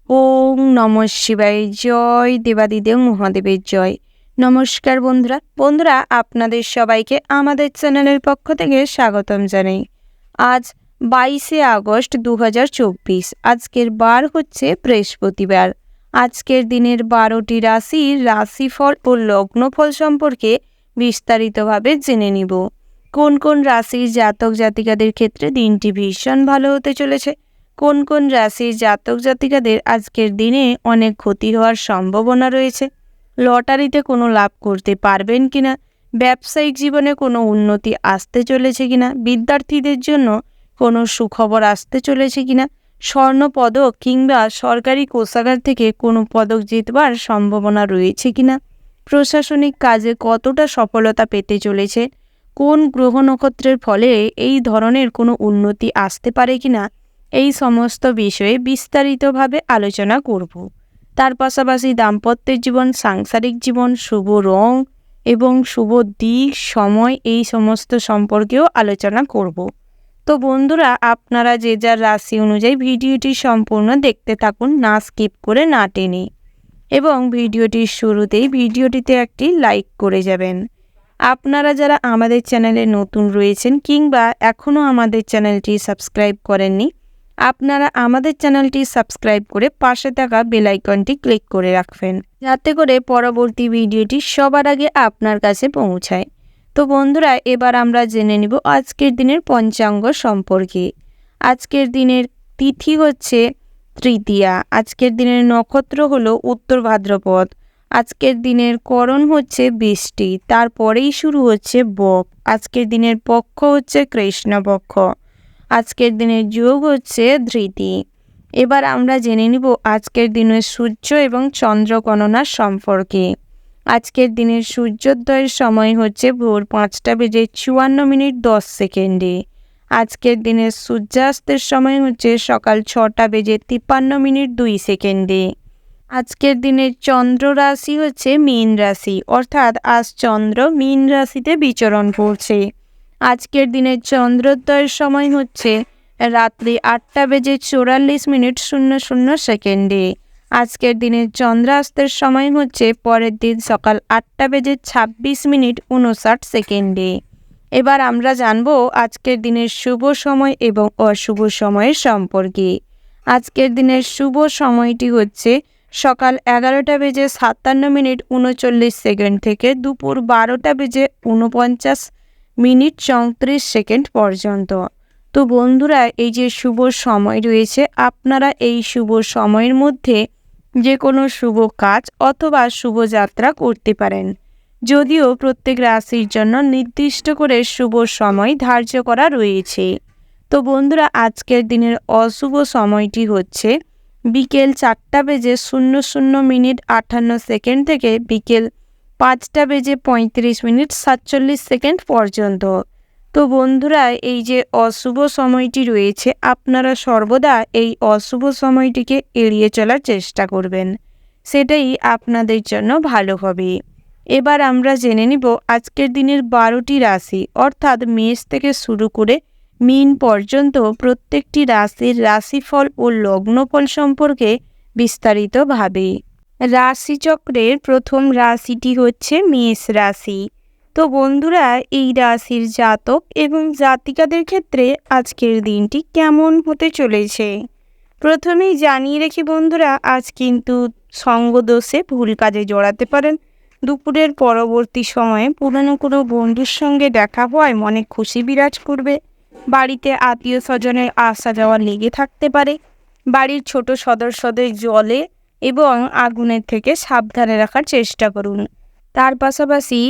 ওম নমঃ শিবায়। জয় দেবাদিদেব মহাদেবের জয়। নমস্কার বন্ধুরা আপনাদের সবাইকে আমাদের চ্যানেলের পক্ষ থেকে স্বাগতম জানাই। আজ 22শে আগস্ট 2024। আজকের বার হচ্ছে বৃহস্পতিবার। আজকের দিনের 12টি রাশির রাশিফল ও লগ্নফল সম্পর্কে বিস্তারিতভাবে জেনে নিব। কোন কোন রাশির জাতক জাতিকাদের ক্ষেত্রে দিনটি ভীষণ ভালো হতে চলেছে, কোন কোন রাশির জাতক জাতিকাদের আজকের দিনে অনেক ক্ষতি হওয়ার সম্ভাবনা রয়েছে, লটারিতে কোনো লাভ করতে পারবেন কিনা, ব্যবসায়িক জীবনে কোনো উন্নতি আসতে চলেছে কিনা, বিদ্যার্থীদের জন্য কোনো সুখবর আসতে চলেছে কিনা, স্বর্ণ পদক কিংবা সরকারি কোষাগার থেকে কোনো পদক জিতবার সম্ভাবনা রয়েছে কিনা, প্রশাসনিক কাজে কতটা সফলতা পেতে চলেছে, কোন গ্রহ নক্ষত্রের ফলে এই ধরনের কোনো উন্নতি আসতে পারে কিনা, এই সমস্ত বিষয়ে বিস্তারিতভাবে আলোচনা করব। তার পাশাপাশি দাম্পত্যের জীবন, সাংসারিক জীবন, শুভ রং এবং শুভ দিক, সময়, এই সমস্ত সম্পর্কেও আলোচনা করব। তো বন্ধুরা, আপনারা যে যার রাশি অনুযায়ী ভিডিওটি সম্পূর্ণ দেখতে থাকুন, না স্কিপ করে, না টেনে, এবং ভিডিওটির শুরুতেই ভিডিওটিতে একটি লাইক করে যাবেন। আপনারা যারা আমাদের চ্যানেলে নতুন রয়েছেন কিংবা এখনও আমাদের চ্যানেলটি সাবস্ক্রাইব করেননি, আপনারা আমাদের চ্যানেলটি সাবস্ক্রাইব করে পাশে থাকা বেল আইকনটি ক্লিক করে রাখবেন, যাতে করে পরবর্তী ভিডিওটি সবার আগে আপনার কাছে পৌঁছায়। তো বন্ধুরা, এবার আমরা জেনে নিব আজকের দিনের পঞ্চাঙ্গ সম্পর্কে। আজকের দিনের তিথি হচ্ছে তৃতীয়া। আজকের দিনের নক্ষত্র হলো উত্তর ভাদ্রপদ। আজকের দিনের করণ হচ্ছে বৃষ্টি, তারপরেই শুরু হচ্ছে বক। আজকের দিনের পক্ষ হচ্ছে কৃষ্ণপক্ষ। আজকের দিনের যোগ হচ্ছে ধৃতি। এবার আমরা জেনে নিব আজকের দিনের সূর্য এবং চন্দ্র গণনার সম্পর্কে। আজকের দিনের সূর্যোদয়ের সময় হচ্ছে ভোর 5:54:10। আজকের দিনের সূর্যাস্তের সময় হচ্ছে সকাল 6:53:02। আজকের দিনের চন্দ্র রাশি হচ্ছে মীন রাশি, অর্থাৎ আজ চন্দ্র মীন রাশিতে বিচরণ করছে। আজকের দিনের চন্দ্রোদয়ের সময় হচ্ছে রাত্রি 8:44:00। আজকের দিনের চন্দ্রাস্তের সময় হচ্ছে পরের দিন সকাল 8:26:59। এবার আমরা জানব আজকের দিনের শুভ সময় এবং অশুভ সময়ের সম্পর্কে। আজকের দিনের শুভ সময়টি হচ্ছে সকাল 11:57:39 থেকে দুপুর 12:49:34 পর্যন্ত। তো বন্ধুরা, এই যে শুভ সময় রয়েছে, আপনারা এই শুভ সময়ের মধ্যে যে কোনো শুভ কাজ অথবা শুভযাত্রা করতে পারেন, যদিও প্রত্যেক রাশির জন্য নির্দিষ্ট করে শুভ সময় ধার্য করা রয়েছে। তো বন্ধুরা, আজকের দিনের অশুভ সময়টি হচ্ছে বিকেল 4:00:58 থেকে বিকেল 5:35:47 পর্যন্ত। তো বন্ধুরা, এই যে অশুভ সময়টি রয়েছে, আপনারা সর্বদা এই অশুভ সময়টিকে এড়িয়ে চলার চেষ্টা করবেন, সেটাই আপনাদের জন্য ভালো হবে। এবার আমরা জেনে নিব আজকের দিনের 12টি রাশি, অর্থাৎ মেষ থেকে শুরু করে মীন পর্যন্ত প্রত্যেকটি রাশির রাশিফল ও লগ্নফল সম্পর্কে বিস্তারিতভাবে। রাশিচক্রের প্রথম রাশিটি হচ্ছে মেষ রাশি। তো বন্ধুরা, এই রাশির জাতক এবং জাতিকাদের ক্ষেত্রে আজকের দিনটি কেমন হতে চলেছে প্রথমেই জানিয়ে রেখে বন্ধুরা, আজ কিন্তু সঙ্গদোষে ভুল কাজে জড়াতে পারেন। দুপুরের পরবর্তী সময়ে পুরনো কোনো বন্ধুর সঙ্গে দেখা হওয়ায় মনে খুশি বিরাজ করবে। বাড়িতে আত্মীয় স্বজনের আসা যাওয়া লেগে থাকতে পারে। বাড়ির ছোট সদস্যদের জলে এবং আগুনের থেকে সাবধানে রাখার চেষ্টা করুন। তার পাশাপাশি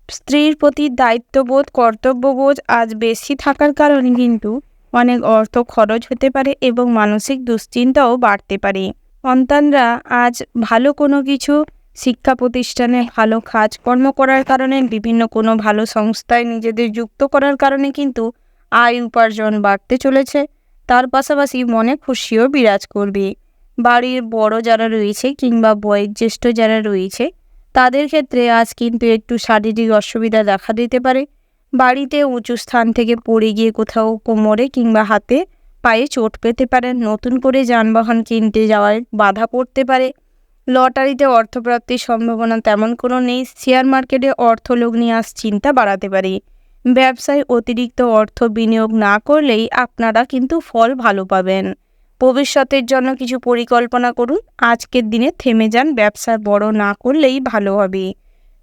স্ত্রীর প্রতি দায়িত্ববোধ, কর্তব্যবোধ আজ বেশি থাকার কারণে কিন্তু অনেক অর্থ খরচ হতে পারে এবং মানসিক দুশ্চিন্তাও বাড়তে পারে। সন্তানরা আজ ভালো কোনো কিছু শিক্ষা প্রতিষ্ঠানে ভালো কাজকর্ম করার কারণে, বিভিন্ন কোনো ভালো সংস্থায় নিজেদের যুক্ত করার কারণে কিন্তু আয় উপার্জন বাড়তে চলেছে। তার পাশাপাশি মনে খুশিও বিরাজ করবে। বাড়ির বড় যারা রয়েছে কিংবা বয়োজ্যেষ্ঠ যারা রয়েছে, তাদের ক্ষেত্রে আজ কিন্তু একটু শারীরিক অসুবিধা দেখা দিতে পারে। বাড়িতে উঁচু স্থান থেকে পড়ে গিয়ে কোথাও কোমরে কিংবা হাতে পায়ে চোট পেতে পারেন, নতুন করে যানবাহন কিনতে যাওয়ায় বাধা পড়তে পারে। লটারিতে অর্থপ্রাপ্তির সম্ভাবনা তেমন কোনো নেই। শেয়ার মার্কেটে অর্থলোভ নিয়ে চিন্তা বাড়াতে পারে। ব্যবসায় অতিরিক্ত অর্থ বিনিয়োগ না করলেই আপনারা কিন্তু ফল ভালো পাবেন। ভবিষ্যতের জন্য কিছু পরিকল্পনা করুন। আজকের দিনে থেমে যান, ব্যবসা বড় না করলেই ভালো হবে।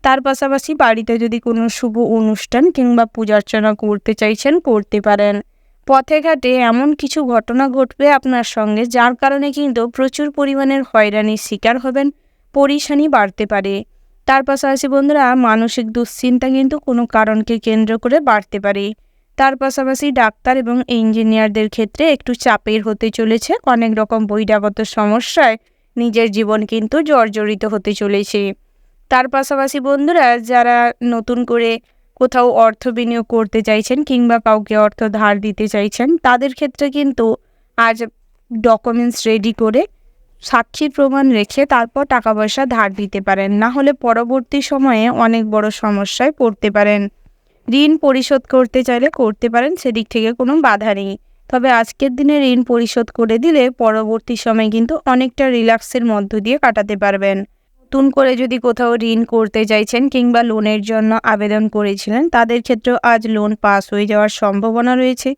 তার পাশাপাশি বাড়িতে যদি কোনো শুভ অনুষ্ঠান কিংবা পূজার্চনা করতে চাইছেন, করতে পারেন। পথে ঘাটে এমন কিছু ঘটনা ঘটবে আপনার সঙ্গে, যার কারণে কিন্তু প্রচুর পরিমাণের হয়রানির শিকার হবেন, পরেশানি বাড়তে পারে। তার পাশাপাশি বন্ধুরা, মানসিক দুশ্চিন্তা কিন্তু কোনো কারণকে কেন্দ্র করে বাড়তে পারে। তার পাশাপাশি ডাক্তার এবং ইঞ্জিনিয়ারদের ক্ষেত্রে একটু চাপের হতে চলেছে। অনেক রকম বহিরাগত সমস্যায় নিজের জীবন কিন্তু জর্জরিত হতে চলেছে। তার পাশাপাশি বন্ধুরা, যারা নতুন করে কোথাও অর্থ বিনিয়োগ করতে চাইছেন কিংবা কাউকে অর্থ ধার দিতে চাইছেন, তাদের ক্ষেত্রে কিন্তু আজ ডকুমেন্টস রেডি করে সাক্ষী প্রমাণ রেখে তারপর টাকা পয়সা ধার দিতে পারেন, না হলে পরবর্তী সময়ে অনেক বড় সমস্যায় পড়তে পারেন। ঋণ পরিশোধ করতে চাইলে করতে পারেন, সেদিক থেকে কোনো বাধা নেই। তবে আজকের দিনে ঋণ পরিশোধ করে দিলে পরবর্তী সময় কিন্তু অনেকটা রিল্যাক্সের মধ্য দিয়ে কাটাতে পারবেন। নতুন করে যদি কোথাও ঋণ করতে চাইছেন কিংবা লোনের জন্য আবেদন করেছিলেন, তাদের ক্ষেত্রেও আজ লোন পাস হয়ে যাওয়ার সম্ভাবনা রয়েছে।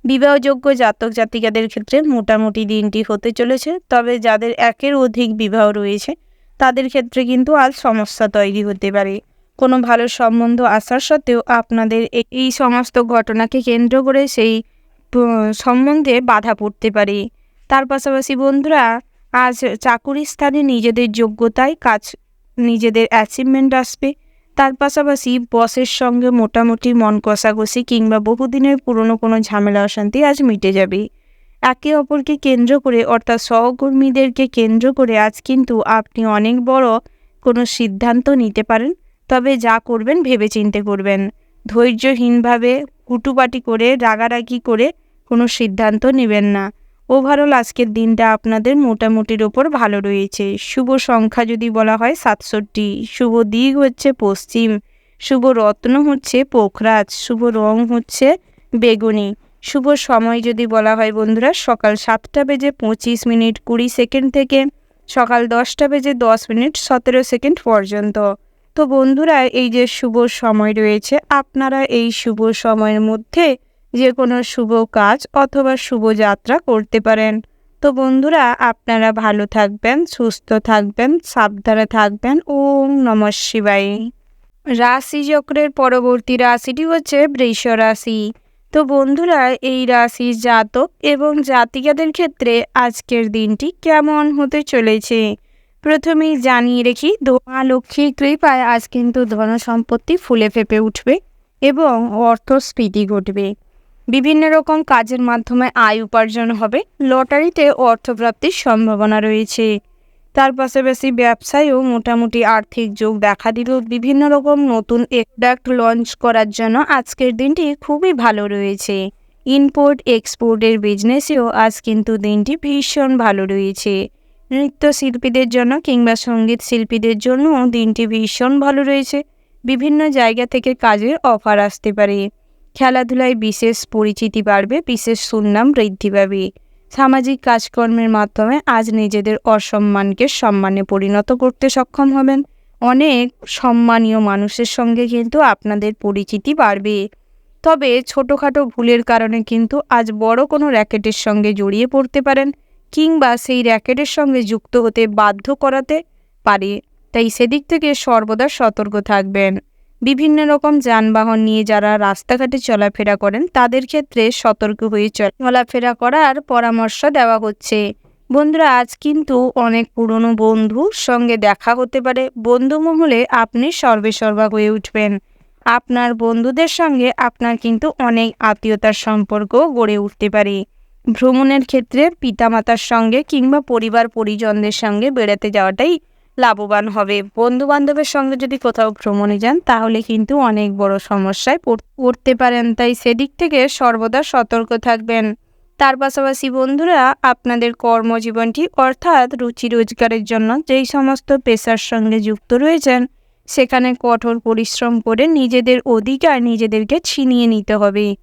বিবাহযোগ্য জাতক জাতিকাদের ক্ষেত্রে মোটামুটি দিনটি হতে চলেছে। তবে যাদের একের অধিক বিবাহ রয়েছে, তাদের ক্ষেত্রে কিন্তু আজ সমস্যা তৈরি হতে পারে। কোনো ভালো সম্বন্ধ আসার সত্ত্বেও আপনাদের এই সমস্ত ঘটনাকে কেন্দ্র করে সেই সম্বন্ধে বাধা পড়তে পারে। তার পাশাপাশি বন্ধুরা, আজ চাকুরির স্থানে নিজেদের যোগ্যতায় কাজ, নিজেদের অ্যাচিভমেন্ট আসবে। তার পাশাপাশি বসের সঙ্গে মোটামুটি মন কষাকষি কিংবা বহুদিনের পুরনো কোনো ঝামেলা অশান্তি আজ মিটে যাবে। একে অপরকে কেন্দ্র করে, অর্থাৎ সহকর্মীদেরকে কেন্দ্র করে আজ কিন্তু আপনি অনেক বড় কোনো সিদ্ধান্ত নিতে পারেন। তবে যা করবেন ভেবেচিন্তে করবেন। ধৈর্যহীনভাবে হুটুপাটি করে, রাগারাগি করে কোনো সিদ্ধান্ত নেবেন না। ওভারঅল আজকের দিনটা আপনাদের মোটামুটির ওপর ভালো রয়েছে। শুভ সংখ্যা যদি বলা হয় 67, শুভ দিক হচ্ছে পশ্চিম, শুভ রত্ন হচ্ছে পোখরাজ, শুভ রং হচ্ছে বেগুনি। শুভ সময় যদি বলা হয় বন্ধুরা, সকাল 7:25:20 থেকে সকাল 10:10:17 পর্যন্ত। তো বন্ধুরা, এই যে শুভ সময় রয়েছে, আপনারা এই শুভ সময়ের মধ্যে যে কোনো শুভ কাজ অথবা শুভ যাত্রা করতে পারেন। তো বন্ধুরা, আপনারা ভালো থাকবেন, সুস্থ থাকবেন, সাবধানে থাকবেন। ওম নমঃ শিবায়। রাশিচক্রের পরবর্তী রাশিটি হচ্ছে বৃষ রাশি। তো বন্ধুরা, এই রাশির জাতক এবং জাতিকাদের ক্ষেত্রে আজকের দিনটি কেমন হতে চলেছে প্রথমেই জানিয়ে রেখি, মা লক্ষ্মীর কৃপায় আজ কিন্তু ধন সম্পত্তি ফুলে ফেঁপে উঠবে এবং অর্থস্ফীতি ঘটবে। বিভিন্ন রকম কাজের মাধ্যমে আয় উপার্জন হবে। লটারিতে অর্থপ্রাপ্তির সম্ভাবনা রয়েছে। তার পাশাপাশি ব্যবসায়ও মোটামুটি আর্থিক যোগ দেখা দিল। বিভিন্ন রকম নতুন প্রোডাক্ট লঞ্চ করার জন্য আজকের দিনটি খুবই ভালো রয়েছে। ইম্পোর্ট এক্সপোর্টের বিজনেসেও আজ কিন্তু দিনটি ভীষণ ভালো রয়েছে। নৃত্যশিল্পীদের জন্য কিংবা সঙ্গীত শিল্পীদের জন্য দিনটি ভীষণ ভালো রয়েছে। বিভিন্ন জায়গা থেকে কাজের অফার আসতে পারে। খেলাধুলায় বিশেষ পরিচিতি বাড়বে, বিশেষ সুনাম বৃদ্ধি পাবে। সামাজিক কাজকর্মের মাধ্যমে আজ নিজেদের অসম্মানকে সম্মানে পরিণত করতে সক্ষম হবেন। অনেক সম্মানীয় মানুষের সঙ্গে কিন্তু আপনাদের পরিচিতি বাড়বে। তবে ছোটোখাটো ভুলের কারণে কিন্তু আজ বড় কোনো র্যাকেটের সঙ্গে জড়িয়ে পড়তে পারেন কিংবা সেই র্যাকেটের সঙ্গে যুক্ত হতে বাধ্য করাতে পারে। তাই সেদিক থেকে সর্বদা সতর্ক থাকবেন। বিভিন্ন রকম যানবাহন নিয়ে যারা রাস্তাঘাটে চলাফেরা করেন, তাদের ক্ষেত্রে সতর্ক হয়ে চলাফেরা করার পরামর্শ দেওয়া হচ্ছে। বন্ধুরা, আজ কিন্তু অনেক পুরনো বন্ধুর সঙ্গে দেখা হতে পারে। বন্ধু মহলে আপনি সর্বেসর্বা হয়ে উঠবেন। আপনার বন্ধুদের সঙ্গে আপনার কিন্তু অনেক আত্মীয়তার সম্পর্ক গড়ে উঠতে পারে। ভ্রমণের ক্ষেত্রে পিতামাতার সঙ্গে কিংবা পরিবার পরিজনদের সঙ্গে বেড়াতে যাওয়াটাই লাভবান হবে। বন্ধু বান্ধবের সঙ্গে যদি কোথাও ভ্রমণে যান, তাহলে কিন্তু অনেক বড় সমস্যায় পড়তে পারেন। তাই সেদিক থেকে সর্বদা সতর্ক থাকবেন। তার পাশাপাশি বন্ধুরা, আপনাদের কর্মজীবনটি অর্থাৎ রুচি রোজগারের জন্য যেই সমস্ত পেশার সঙ্গে যুক্ত রয়েছেন, সেখানে কঠোর পরিশ্রম করে নিজেদের অধিকার নিজেদেরকে ছিনিয়ে নিতে হবে।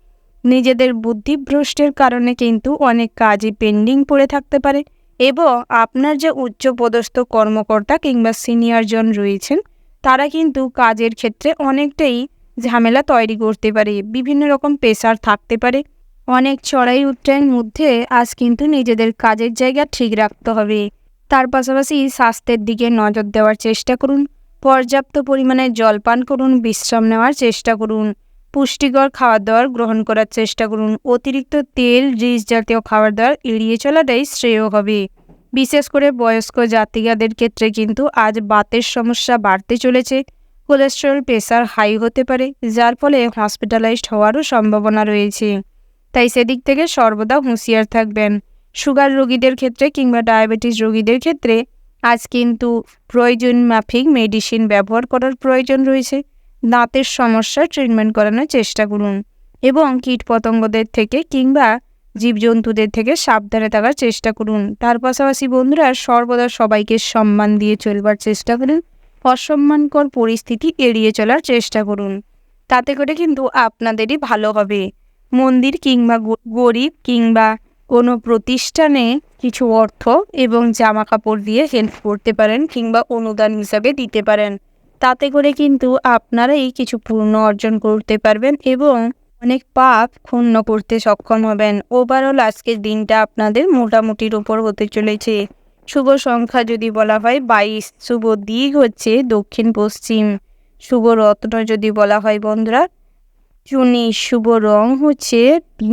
নিজেদের বুদ্ধিভ্রষ্টের কারণে কিন্তু অনেক কাজই পেন্ডিং পড়ে থাকতে পারে এবং আপনার যে উচ্চপদস্থ কর্মকর্তা কিংবা সিনিয়রজন রয়েছেন তারা কিন্তু কাজের ক্ষেত্রে অনেকটাই ঝামেলা তৈরি করতে পারে, বিভিন্ন রকম প্রেশার থাকতে পারে। অনেক চড়াই উতরাইয়ের মধ্যে আজ কিন্তু নিজেদের কাজের জায়গা ঠিক রাখতে হবে। তার পাশাপাশি স্বাস্থ্যের দিকে নজর দেওয়ার চেষ্টা করুন, পর্যাপ্ত পরিমাণে জল পান করুন, বিশ্রাম নেওয়ার চেষ্টা করুন, পুষ্টিকর খাবার দাবার গ্রহণ করার চেষ্টা করুন। অতিরিক্ত তেল রিচ জাতীয় খাবার দাবার এড়িয়ে চলাটাই শ্রেয় হবে। বিশেষ করে বয়স্ক জাতিকাদের ক্ষেত্রে কিন্তু আজ বাতের সমস্যা বাড়তে চলেছে। কোলেস্টেরল প্রেশার হাই হতে পারে, যার ফলে হসপিটালাইজড হওয়ারও সম্ভাবনা রয়েছে। তাই সেদিক থেকে সর্বদা হুঁশিয়ার থাকবেন। সুগার রোগীদের ক্ষেত্রে কিংবা ডায়াবেটিস রোগীদের ক্ষেত্রে আজ কিন্তু প্রয়োজন মাফিক মেডিসিন ব্যবহার করার প্রয়োজন রয়েছে। দাঁতের সমস্যার ট্রিটমেন্ট করানোর চেষ্টা করুন এবং কীটপতঙ্গদের থেকে কিংবা জীবজন্তুদের থেকে সাবধানে থাকার চেষ্টা করুন। তার পাশাপাশি বন্ধুরা সর্বদা সবাইকে সম্মান দিয়ে চলবার চেষ্টা করুন, অসম্মানকর পরিস্থিতি এড়িয়ে চলার চেষ্টা করুন। তাতে করে কিন্তু আপনাদেরই ভালো হবে। মন্দির কিংবা গরিব কিংবা কোনো প্রতিষ্ঠানে কিছু অর্থ এবং জামা কাপড় দিয়ে হেল্প করতে পারেন কিংবা অনুদান হিসাবে দিতে পারেন। তাতে করে কিন্তু আপনারাই কিছু পূর্ণ অর্জন করতে পারবেন এবং অনেক পাপ ক্ষুণ্ণ করতে সক্ষম হবেন। ওভারঅল আজকের দিনটা আপনাদের মোটামুটির উপর হতে চলেছে। শুভ সংখ্যা যদি বলা হয় 22, শুভ দিক হচ্ছে দক্ষিণ পশ্চিম, শুভ রত্ন যদি বলা হয় বন্ধুরা চুনি, শুভ রং হচ্ছে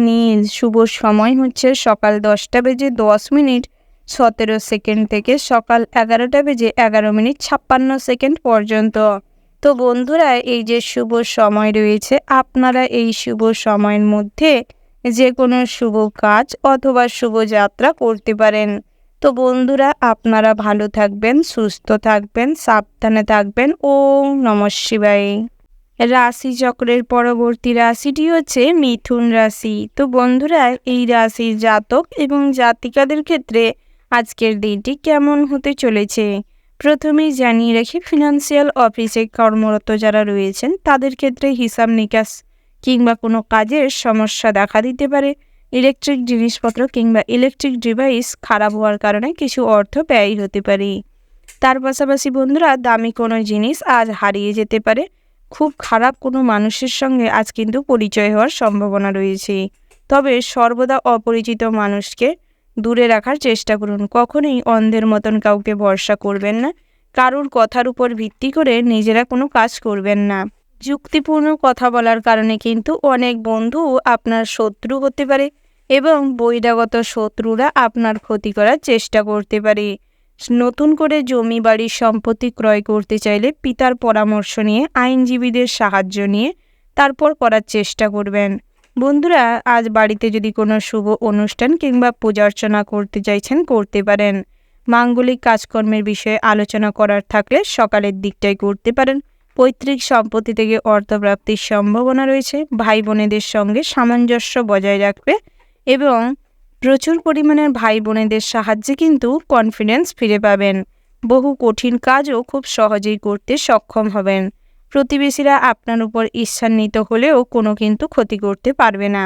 নীল, শুভ সময় হচ্ছে সকাল 10:10 থেকে সকাল 11:11 পর্যন্ত। তো বন্ধুরা এই যে শুভ সময় রয়েছে, আপনারা এই শুভ সময়ের মধ্যে যে কোনো শুভ কাজ অথবা শুভ যাত্রা করতে পারেন। তো বন্ধুরা আপনারা ভালো থাকবেন, সুস্থ থাকবেন, সাবধানে থাকবেন। ওম নমঃ শিবায়। রাশিচক্রের পরবর্তী রাশিটি হচ্ছে মিথুন রাশি। তো বন্ধুরা এই রাশির জাতক এবং জাতিকাদের ক্ষেত্রে আজকের দিনটি কেমন হতে চলেছে প্রথমেই জানিয়ে রাখি, ফিনান্সিয়াল অফিসে কর্মরত যারা রয়েছেন তাদের ক্ষেত্রে হিসাব নিকাশ কিংবা কোনো কাজের সমস্যা দেখা দিতে পারে। ইলেকট্রিক জিনিসপত্র কিংবা ইলেকট্রিক ডিভাইস খারাপ হওয়ার কারণে কিছু অর্থ ব্যয় হতে পারে। তার পাশাপাশি বন্ধুরা দামি কোনো জিনিস আজ হারিয়ে যেতে পারে। খুব খারাপ কোনো মানুষের সঙ্গে আজ কিন্তু পরিচয় হওয়ার সম্ভাবনা রয়েছে। তবে সর্বদা অপরিচিত মানুষকে দূরে রাখার চেষ্টা করুন। কখনোই অন্ধের মতন কাউকে ভরসা করবেন না। কারোর কথার উপর ভিত্তি করে নিজেরা কোনো কাজ করবেন না। যুক্তিপূর্ণ কথা বলার কারণে কিন্তু অনেক বন্ধু আপনার শত্রু হতে পারে এবং বহিরাগত শত্রুরা আপনার ক্ষতি করার চেষ্টা করতে পারে। নতুন করে জমি বাড়ির সম্পত্তি ক্রয় করতে চাইলে পিতার পরামর্শ নিয়ে, আইনজীবীদের সাহায্য নিয়ে তারপর করার চেষ্টা করবেন। বন্ধুরা আজ বাড়িতে যদি কোনো শুভ অনুষ্ঠান কিংবা পূজা অর্চনা করতে চাইছেন করতে পারেন। মাঙ্গলিক কাজকর্মের বিষয়ে আলোচনা করার থাকলে সকালের দিকটাই করতে পারেন। পৈতৃক সম্পত্তি থেকে অর্থপ্রাপ্তির সম্ভাবনা রয়েছে। ভাই বোনেদের সঙ্গে সামঞ্জস্য বজায় রাখবে এবং প্রচুর পরিমাণের ভাই বোনেদের সাহায্যে কিন্তু কনফিডেন্স ফিরে পাবেন। বহু কঠিন কাজও খুব সহজেই করতে সক্ষম হবেন। প্রতিবেশীরা আপনার উপর ঈর্ষান্বিত হলেও কোনো কিন্তু ক্ষতি করতে পারবে না।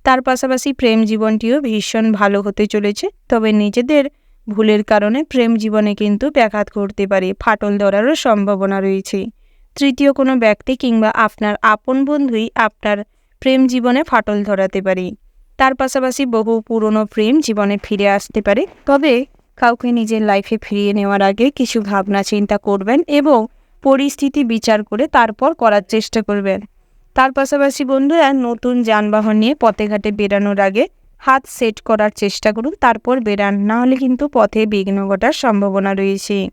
তার পাশাপাশি প্রেম জীবনটিও ভীষণ ভালো হতে চলেছে। তবে নিজেদের ভুলের কারণে প্রেম জীবনে কিন্তু ব্যাঘাত ঘটতে পারে, ফাটল ধরারও সম্ভাবনা রয়েছে। তৃতীয় কোনো ব্যক্তি কিংবা আপনার আপন বন্ধুই আপনার প্রেম জীবনে ফাটল ধরাতে পারে। তার পাশাপাশি বহু পুরনো প্রেম জীবনে ফিরে আসতে পারে। তবে কাউকে নিজের লাইফে ফিরিয়ে নেওয়ার আগে কিছু ভাবনা চিন্তা করবেন এবং পরিস্থিতি বিচার করে তারপর করার চেষ্টা করবেন। তার পাশাপাশি বন্ধুরা নতুন যানবাহন নিয়ে পথে ঘাটে বেরানোর আগে হাত সেট করার চেষ্টা করুন, তারপর বেরান, না হলে কিন্তু পথে বিঘ্ন ঘটার সম্ভাবনা রয়েছে।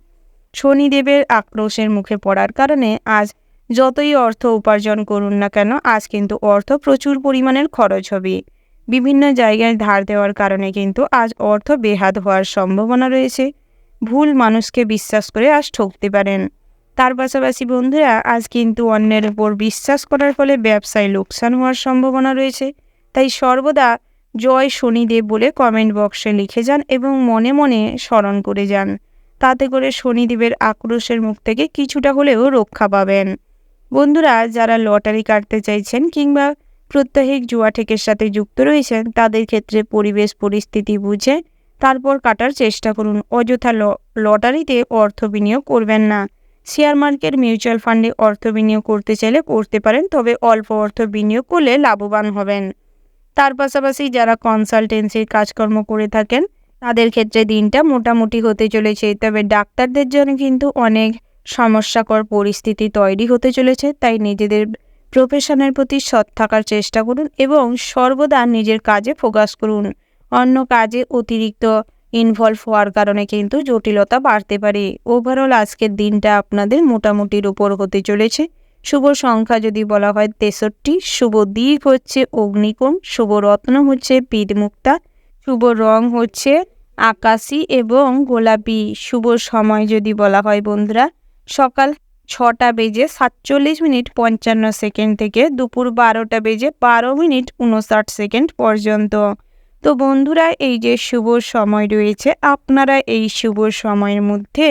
শনিদেবের আক্রোশের মুখে পড়ার কারণে আজ যতই অর্থ উপার্জন করুন না কেন আজ কিন্তু অর্থ প্রচুর পরিমাণের খরচ হবে। বিভিন্ন জায়গায় ধার দেওয়ার কারণে কিন্তু আজ অর্থ বেহাত হওয়ার সম্ভাবনা রয়েছে। ভুল মানুষকে বিশ্বাস করে আজ ঠকতে পারেন। তার পাশাপাশি বন্ধুরা আজ কিন্তু অন্যের উপর বিশ্বাস করার ফলে ব্যবসায় লোকসান হওয়ার সম্ভাবনা রয়েছে। তাই সর্বদা জয় শনিদেব বলে কমেন্ট বক্সে লিখে যান এবং মনে মনে স্মরণ করে যান। তাতে করে শনিদেবের আক্রোশের মুখ থেকে কিছুটা হলেও রক্ষা পাবেন। বন্ধুরা যারা লটারি কাটতে চাইছেন কিংবা প্রত্যেক জুয়া ঠেকের সাথে যুক্ত রয়েছেন তাদের ক্ষেত্রে পরিবেশ পরিস্থিতি বুঝে তারপর কাটার চেষ্টা করুন। অযথা লটারিতে অর্থ বিনিয়োগ করবেন না। শেয়ার মার্কেট মিউচুয়াল ফান্ডে অর্থ বিনিয়োগ করতে চাইলে করতে পারেন, তবে অল্প অর্থ বিনিয়োগ করলে লাভবান হবেন। তার পাশাপাশি যারা কনসালটেন্সির কাজকর্ম করে থাকেন তাদের ক্ষেত্রে দিনটা মোটামুটি হতে চলেছে, তবে ডাক্তারদের জন্য কিন্তু অনেক সমস্যাকর পরিস্থিতি তৈরি হতে চলেছে। তাই নিজেদের প্রফেশনের প্রতি সৎ থাকার চেষ্টা করুন এবং সর্বদা নিজের কাজে ফোকাস করুন। অন্য কাজে অতিরিক্ত ইনভলভ হওয়ার কারণে কিন্তু জটিলতা বাড়তে পারে। ওভারঅল আজকের দিনটা আপনাদের মোটামুটির উপর হতে চলেছে। শুভ সংখ্যা যদি বলা হয় 63, শুভ দিক হচ্ছে অগ্নিকোণ, শুভ রত্ন হচ্ছে পীতমুক্তা, শুভ রং হচ্ছে আকাশী এবং গোলাপি। শুভ সময় যদি বলা হয় বন্ধুরা সকাল 6:47:55 থেকে দুপুর 12:12:59 পর্যন্ত। তো বন্ধুরা এই যে শুভ সময় রয়েছে, আপনারা এই শুভ সময়ের মধ্যে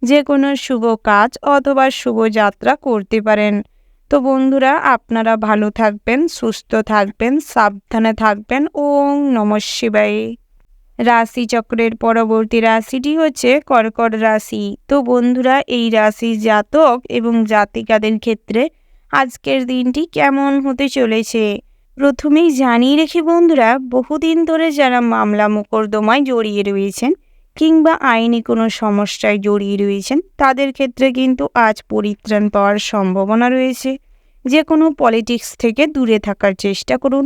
যে কোনো শুভ কাজ অথবা শুভ যাত্রা করতে পারেন। তো বন্ধুরা আপনারা ভালো থাকবেন, সুস্থ থাকবেন, সাবধানে থাকবেন। ওং নমঃ শিবায়। রাশিচক্রের পরবর্তী রাশিটি হচ্ছে কর্কট রাশি। তো বন্ধুরা এই রাশি জাতক এবং জাতিকাদের ক্ষেত্রে আজকের দিনটি কেমন হতে চলেছে প্রথমেই জানিয়ে রেখে বন্ধুরা, বহুদিন ধরে যারা মামলা মোকদ্দমায় জড়িয়ে রয়েছেন কিংবা আইনি কোনো সমস্যায় জড়িয়ে রয়েছেন তাদের ক্ষেত্রে কিন্তু আজ পরিত্রাণ পাওয়ার সম্ভাবনা রয়েছে। যে কোনো পলিটিক্স থেকে দূরে থাকার চেষ্টা করুন।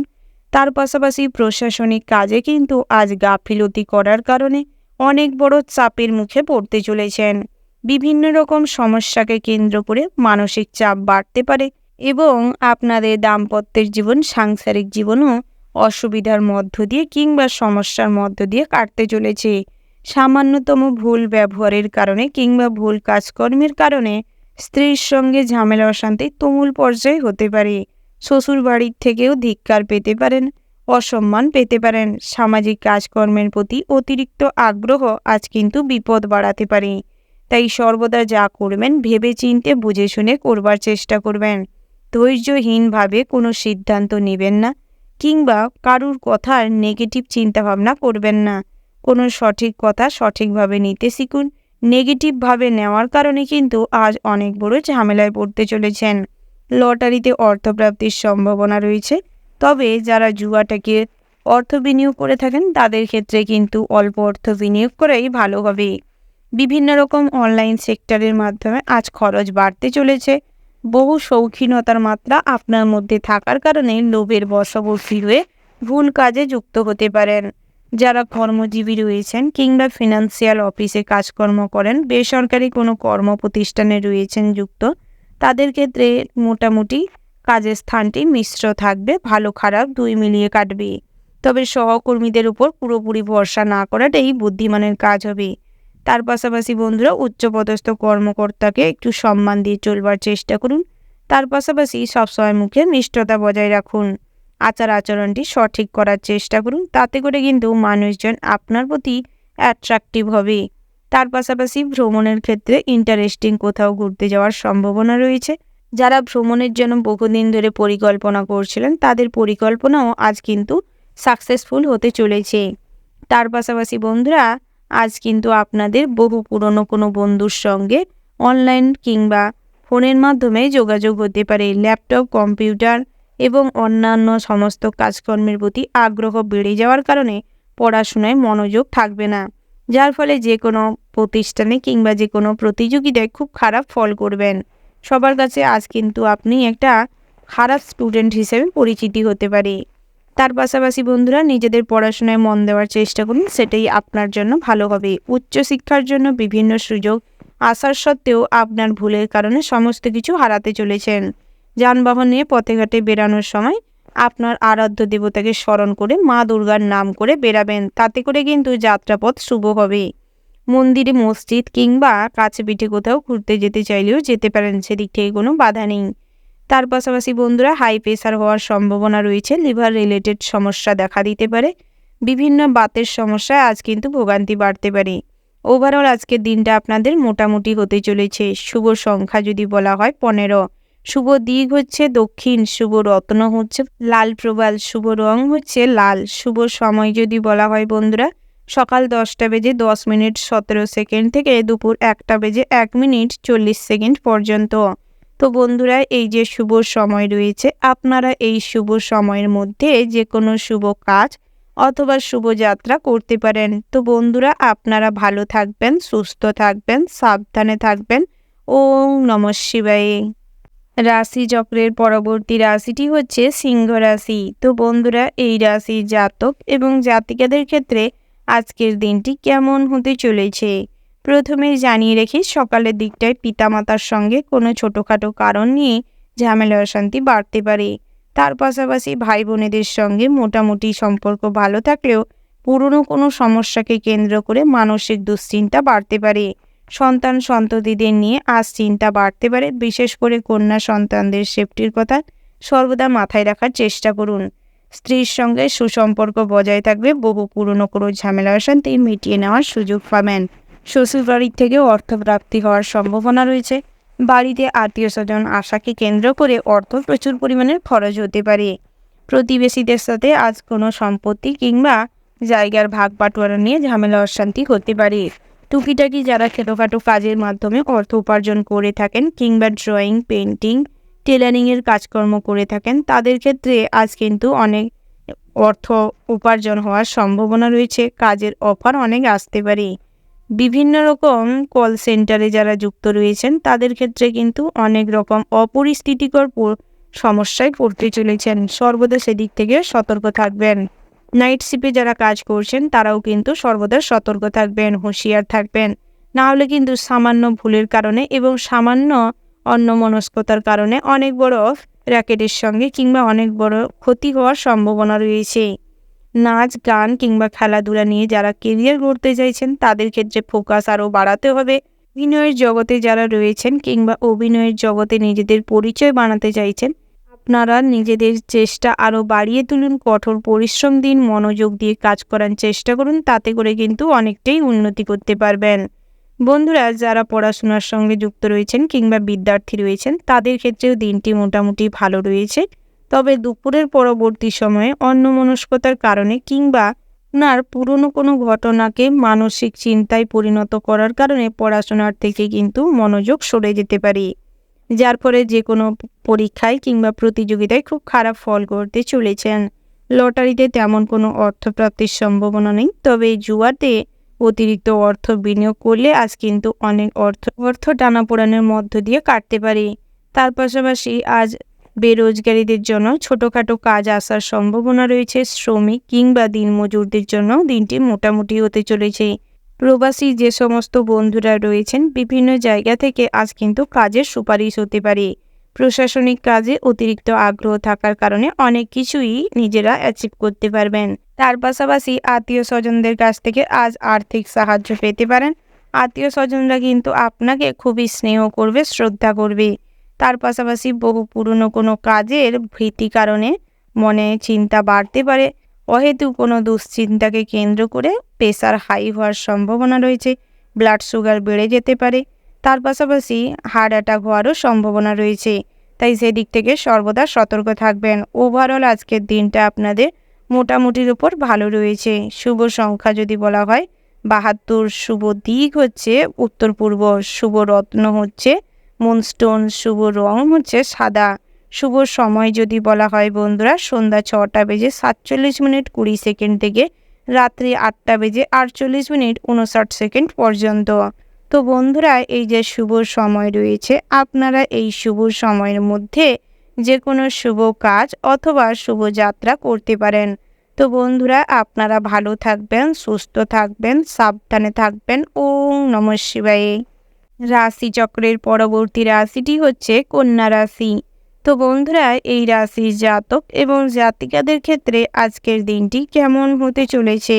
তার পাশাপাশি প্রশাসনিক কাজে কিন্তু আজ গাফিলতি করার কারণে অনেক বড় চাপের মুখে পড়তে চলেছেন। বিভিন্ন রকম সমস্যাকে কেন্দ্র করে মানসিক চাপ বাড়তে পারে এবং আপনাদের দাম্পত্যের জীবন, সাংসারিক জীবনও অসুবিধার মধ্য দিয়ে কিংবা সমস্যার মধ্য দিয়ে কাটতে চলেছে। সামান্যতম ভুল ব্যবহারের কারণে কিংবা ভুল কাজকর্মের কারণে স্ত্রীর সঙ্গে ঝামেলা অশান্তি তুমুল পর্যায়ে হতে পারে। শ্বশুর বাড়ির থেকেও ধিক্কার পেতে পারেন, অসম্মান পেতে পারেন। সামাজিক কাজকর্মের প্রতি অতিরিক্ত আগ্রহ আজ কিন্তু বিপদ বাড়াতে পারে। তাই সর্বদা যা করবেন ভেবে চিন্তে বুঝে শুনে করবার চেষ্টা করবেন। ধৈর্যহীনভাবে কোনো সিদ্ধান্ত নেবেন না কিংবা কারুর কথার নেগেটিভ চিন্তাভাবনা করবেন না। কোনো সঠিক কথা সঠিকভাবে নিতে শিখুন। নেগেটিভভাবে নেওয়ার কারণে কিন্তু আজ অনেক বড় ঝামেলায় পড়তে চলেছেন। লটারিতে অর্থপ্রাপ্তির সম্ভাবনা রয়েছে, তবে যারা জুয়াটাকে অর্থ বিনিয়োগ করে থাকেন তাদের ক্ষেত্রে কিন্তু অল্প অর্থ বিনিয়োগ করেই ভালো হবে। বিভিন্ন রকম অনলাইন সেক্টরের মাধ্যমে আজ খরচ বাড়তে চলেছে। বহু শৌখিনতার মাত্রা আপনার মধ্যে থাকার কারণে লোভের বশবর্তী হয়ে ভুল কাজে যুক্ত হতে পারেন। যারা কর্মজীবী রয়েছেন কিংবা ফিনান্সিয়াল অফিসে কাজকর্ম করেন, বেসরকারি কোনো কর্মপ্রতিষ্ঠানে রয়েছেন যুক্ত, তাদের ক্ষেত্রে মোটামুটি কাজের স্থানটি মিশ্র থাকবে, ভালো খারাপ দুই মিলিয়ে কাটবে। তবে সহকর্মীদের উপর পুরোপুরি ভরসা না করাটাই বুদ্ধিমানের কাজ হবে। তার পাশাপাশি বন্ধুরা উচ্চপদস্থ কর্মকর্তাকে একটু সম্মান দিয়ে চলবার চেষ্টা করুন। তার পাশাপাশি সবসময় মুখে মিষ্টতা বজায় রাখুন। আচার আচরণটি সঠিক করার চেষ্টা করুন, তাতে করে কিন্তু মানুষজন আপনার প্রতি অ্যাট্রাকটিভ হবে। তার পাশাপাশি ভ্রমণের ক্ষেত্রে ইন্টারেস্টিং কোথাও ঘুরতে যাওয়ার সম্ভাবনা রয়েছে। যারা ভ্রমণের জন্য বহুদিন ধরে পরিকল্পনা করছিলেন তাদের পরিকল্পনাও আজ কিন্তু সাকসেসফুল হতে চলেছে। তার পাশাপাশি বন্ধুরা আজ কিন্তু আপনাদের বহু পুরনো কোনো বন্ধুর সঙ্গে অনলাইন কিংবা ফোনের মাধ্যমে যোগাযোগ হতে পারে। ল্যাপটপ, কম্পিউটার এবং অন্যান্য সমস্ত কাজকর্মের প্রতি আগ্রহ বেড়ে যাওয়ার কারণে পড়াশোনায় মনোযোগ থাকবে না, যার ফলে যে কোনো প্রতিষ্ঠানে কিংবা যে কোনো প্রতিযোগিতায় খুব খারাপ ফল করবেন। সবার কাছে আজ কিন্তু আপনি একটা খারাপ স্টুডেন্ট হিসেবে পরিচিতি হতে পারে। তার পাশাপাশি বন্ধুরা নিজেদের পড়াশোনায় মন দেওয়ার চেষ্টা করুন, সেটাই আপনার জন্য ভালো হবে। উচ্চশিক্ষার জন্য বিভিন্ন সুযোগ আসার সত্ত্বেও আপনার ভুলের কারণে সমস্ত কিছু হারাতে চলেছেন। যানবাহন নিয়ে পথে ঘাটে বেরানোর সময় আপনার আরাধ্য দেবতাকে স্মরণ করে মা দুর্গার নাম করে বেরাবেন, তাতে করে কিন্তু যাত্রাপথ শুভ হবে। মন্দিরে, মসজিদ কিংবা কাছে পিঠে কোথাও ঘুরতে যেতে চাইলেও যেতে পারেন, সেদিক থেকে কোনো বাধা নেই। তার পাশাপাশি বন্ধুরা হাই প্রেশার হওয়ার সম্ভাবনা রয়েছে। লিভার রিলেটেড সমস্যা দেখা দিতে পারে। বিভিন্ন বাতের সমস্যায় আজ কিন্তু ভোগান্তি বাড়তে পারে। ওভারঅল আজকের দিনটা আপনাদের মোটামুটি হতে চলেছে। শুভ সংখ্যা যদি বলা হয় 15, শুভ দিক হচ্ছে দক্ষিণ, শুভ রত্ন হচ্ছে লাল প্রবাল, শুভ রং হচ্ছে লাল। শুভ সময় যদি বলা হয় বন্ধুরা, সকাল 10টা বেজে 10 মিনিট 17 সেকেন্ড থেকে দুপুর 1টা বেজে 1 মিনিট 40 সেকেন্ড পর্যন্ত। তো বন্ধুরা, এই যে শুভ সময় রয়েছে, আপনারা এই শুভ সময়ের মধ্যে যে কোনো শুভ কাজ অথবা শুভযাত্রা করতে পারেন। তো বন্ধুরা, আপনারা ভালো থাকবেন, সুস্থ থাকবেন, সাবধানে থাকবেন। ওম নমঃ শিবায়। রাশি চক্রের পরবর্তী রাশিটি হচ্ছে সিংহ রাশি। তো বন্ধুরা, এই রাশির জাতক এবং জাতিকাদের ক্ষেত্রে আজকের দিনটি কেমন হতে চলেছে প্রথমে জানিয়ে রেখে, সকালের দিকটায় পিতামাতার সঙ্গে কোনো ছোটোখাটো কারণ নিয়ে ঝামেলা অশান্তি বাড়তে পারে। তার পাশাপাশি ভাই বোনেদের সঙ্গে মোটামুটি সম্পর্ক ভালো থাকলেও পুরনো কোনো সমস্যাকে কেন্দ্র করে মানসিক দুশ্চিন্তা বাড়তে পারে। সন্তান সন্ততিদের নিয়ে আজ চিন্তা বাড়তে পারে। বিশেষ করে কন্যা সন্তানদের সেফটির কথা সর্বদা মাথায় রাখার চেষ্টা করুন। স্ত্রীর সঙ্গে সুসম্পর্ক বজায় থাকবে। বহু পুরনো কোনো ঝামেলা অশান্তি মিটিয়ে নেওয়ার সুযোগ পাবেন। শ্বশুর বাড়ির থেকে অর্থপ্রাপ্তি হওয়ার সম্ভাবনা রয়েছে। বাড়িতে আত্মীয় স্বজন আশাকে কেন্দ্র করে অর্থ প্রচুর পরিমাণের খরচ হতে পারে। প্রতিবেশীদের সাথে আজ কোনো সম্পত্তি কিংবা জায়গার ভাগ বাটোয়ারা নিয়ে ঝামেলা অশান্তি হতে পারে। টুকিটাকি যারা ছোটোখাটো কাজের মাধ্যমে অর্থ উপার্জন করে থাকেন কিংবা ড্রয়িং, পেন্টিং, টেলারিংয়ের কাজকর্ম করে থাকেন, তাদের ক্ষেত্রে আজ কিন্তু অনেক অর্থ উপার্জন হওয়ার সম্ভাবনা রয়েছে। কাজের অফার অনেক আসতে পারে। বিভিন্ন রকম কল সেন্টারে যারা যুক্ত রয়েছেন, তাদের ক্ষেত্রে কিন্তু অনেক রকম অপরিস্থিতিকর সমস্যায় পড়তে চলেছেন। সর্বদা সেদিক থেকে সতর্ক থাকবেন। নাইট শিফটে যারা কাজ করছেন, তারাও কিন্তু সর্বদা সতর্ক থাকবেন, হুঁশিয়ার থাকবেন। না হলে কিন্তু সামান্য ভুলের কারণে এবং সামান্য অন্যমনস্কতার কারণে অনেক বড় র্যাকেটের সঙ্গে কিংবা অনেক বড় ক্ষতি হওয়ার সম্ভাবনা রয়েছে। নাচ, গান কিংবা খেলাধুলা নিয়ে যারা কেরিয়ার গড়তে চাইছেন, তাদের ক্ষেত্রে ফোকাস আরও বাড়াতে হবে। অভিনয়ের জগতে যারা রয়েছেন কিংবা অভিনয়ের জগতে নিজেদের পরিচয় বানাতে চাইছেন, আপনারা নিজেদের চেষ্টা আরও বাড়িয়ে তুলুন। কঠোর পরিশ্রম দিন, মনোযোগ দিয়ে কাজ করার চেষ্টা করুন। তাতে করে কিন্তু অনেকটাই উন্নতি করতে পারবেন। বন্ধুরা, যারা পড়াশোনার সঙ্গে যুক্ত রয়েছেন কিংবা বিদ্যার্থী রয়েছেন, তাদের ক্ষেত্রেও দিনটি মোটামুটি ভালো রয়েছে। তবে দুপুরের পরবর্তী সময়ে অন্যমনস্কতার কারণে কিংবা আপনার পুরনো কোনো ঘটনাকে মানসিক চিন্তায় পরিণত করার কারণে পড়াশোনার থেকে কিন্তু মনোযোগ সরে যেতে পারে, যার ফলে যে কোনো পরীক্ষায় কিংবা প্রতিযোগিতায় খুব খারাপ ফল করতে চলেছেন। লটারিতে তেমন কোনো অর্থপ্রাপ্তির সম্ভাবনা নেই, তবে জুয়াতে অতিরিক্ত অর্থ বিনিয়োগ করলে আজ কিন্তু অনেক অর্থ টানাপোড়েনের মধ্য দিয়ে কাটতে পারে। তার পাশাপাশি আজ বেরোজগারীদের জন্য ছোটোখাটো কাজ আসার সম্ভাবনা রয়েছে। শ্রমিক কিংবা দিনমজুরদের জন্য দিনটি মোটামুটি হতে চলেছে। প্রবাসী যে সমস্ত বন্ধুরা রয়েছেন, বিভিন্ন জায়গা থেকে আজ কিন্তু কাজের সুপারিশ হতে পারে। প্রশাসনিক কাজে অতিরিক্ত আগ্রহ থাকার কারণে অনেক কিছুই নিজেরা অ্যাচিভ করতে পারবেন। তার পাশাপাশি আত্মীয় স্বজনদের কাছ থেকে আজ আর্থিক সাহায্য পেতে পারেন। আত্মীয় স্বজনরা কিন্তু আপনাকে খুবই স্নেহ করবে, শ্রদ্ধা করবে। তার পাশাপাশি বহু পুরনো কোনো কাজের ভীতি কারণে মনে চিন্তা বাড়তে পারে। অহেতু কোনো দুশ্চিন্তাকে কেন্দ্র করে প্রেশার হাই হওয়ার সম্ভাবনা রয়েছে। ব্লাড সুগার বেড়ে যেতে পারে। তার পাশাপাশি হার্ট অ্যাটাক হওয়ারও সম্ভাবনা রয়েছে। তাই সেদিক থেকে সর্বদা সতর্ক থাকবেন। ওভারঅল আজকের দিনটা আপনাদের মোটামুটির উপর ভালো রয়েছে। শুভ সংখ্যা যদি বলা হয় 72, শুভ দিক হচ্ছে উত্তর পূর্ব, শুভ রত্ন হচ্ছে মুনস্টোন, শুভ রং হচ্ছে সাদা। শুভ সময় যদি বলা হয় বন্ধুরা, সন্ধ্যা 6টা বেজে 47 মিনিট 20 সেকেন্ড থেকে রাত্রি 8টা বেজে 48 মিনিট 59 সেকেন্ড পর্যন্ত। তো বন্ধুরা, এই যে শুভ সময় রয়েছে, আপনারা এই শুভ সময়ের মধ্যে যে কোনো শুভ কাজ অথবা শুভযাত্রা করতে পারেন। তো বন্ধুরা, আপনারা ভালো থাকবেন, সুস্থ থাকবেন, সাবধানে থাকবেন। ওম নমঃ শিবায়। রাশিচক্রের পরবর্তী রাশিটি হচ্ছে কন্যা রাশি। তো বন্ধুরা, এই রাশির জাতক এবং জাতিকাদের ক্ষেত্রে আজকের দিনটি কেমন হতে চলেছে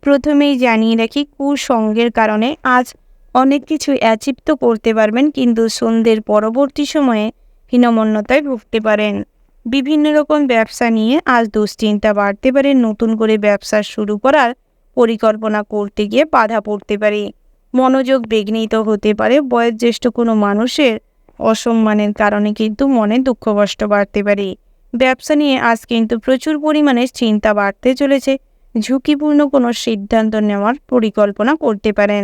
প্রথমেই জানিয়ে রাখি, কুসঙ্গের কারণে আজ অনেক কিছু অ্যাচিভ তো করতে পারবেন, কিন্তু সন্ধ্যের পরবর্তী সময়ে হীনমন্যতায় ভুগতে পারেন। বিভিন্ন রকম ব্যবসা নিয়ে আজ দুশ্চিন্তা বাড়তে পারে। নতুন করে ব্যবসা শুরু করার পরিকল্পনা করতে গিয়ে বাধা পড়তে পারে। মনোযোগ বিঘ্নিত হতে পারে। বয়োজ্যেষ্ঠ কোনো মানুষের অসম্মানের কারণে কিন্তু মনে দুঃখ কষ্ট বাড়তে পারে। ব্যবসা নিয়ে আজ কিন্তু প্রচুর পরিমাণে চিন্তা বাড়তে চলেছে। ঝুঁকিপূর্ণ কোনো সিদ্ধান্ত নেওয়ার পরিকল্পনা করতে পারেন।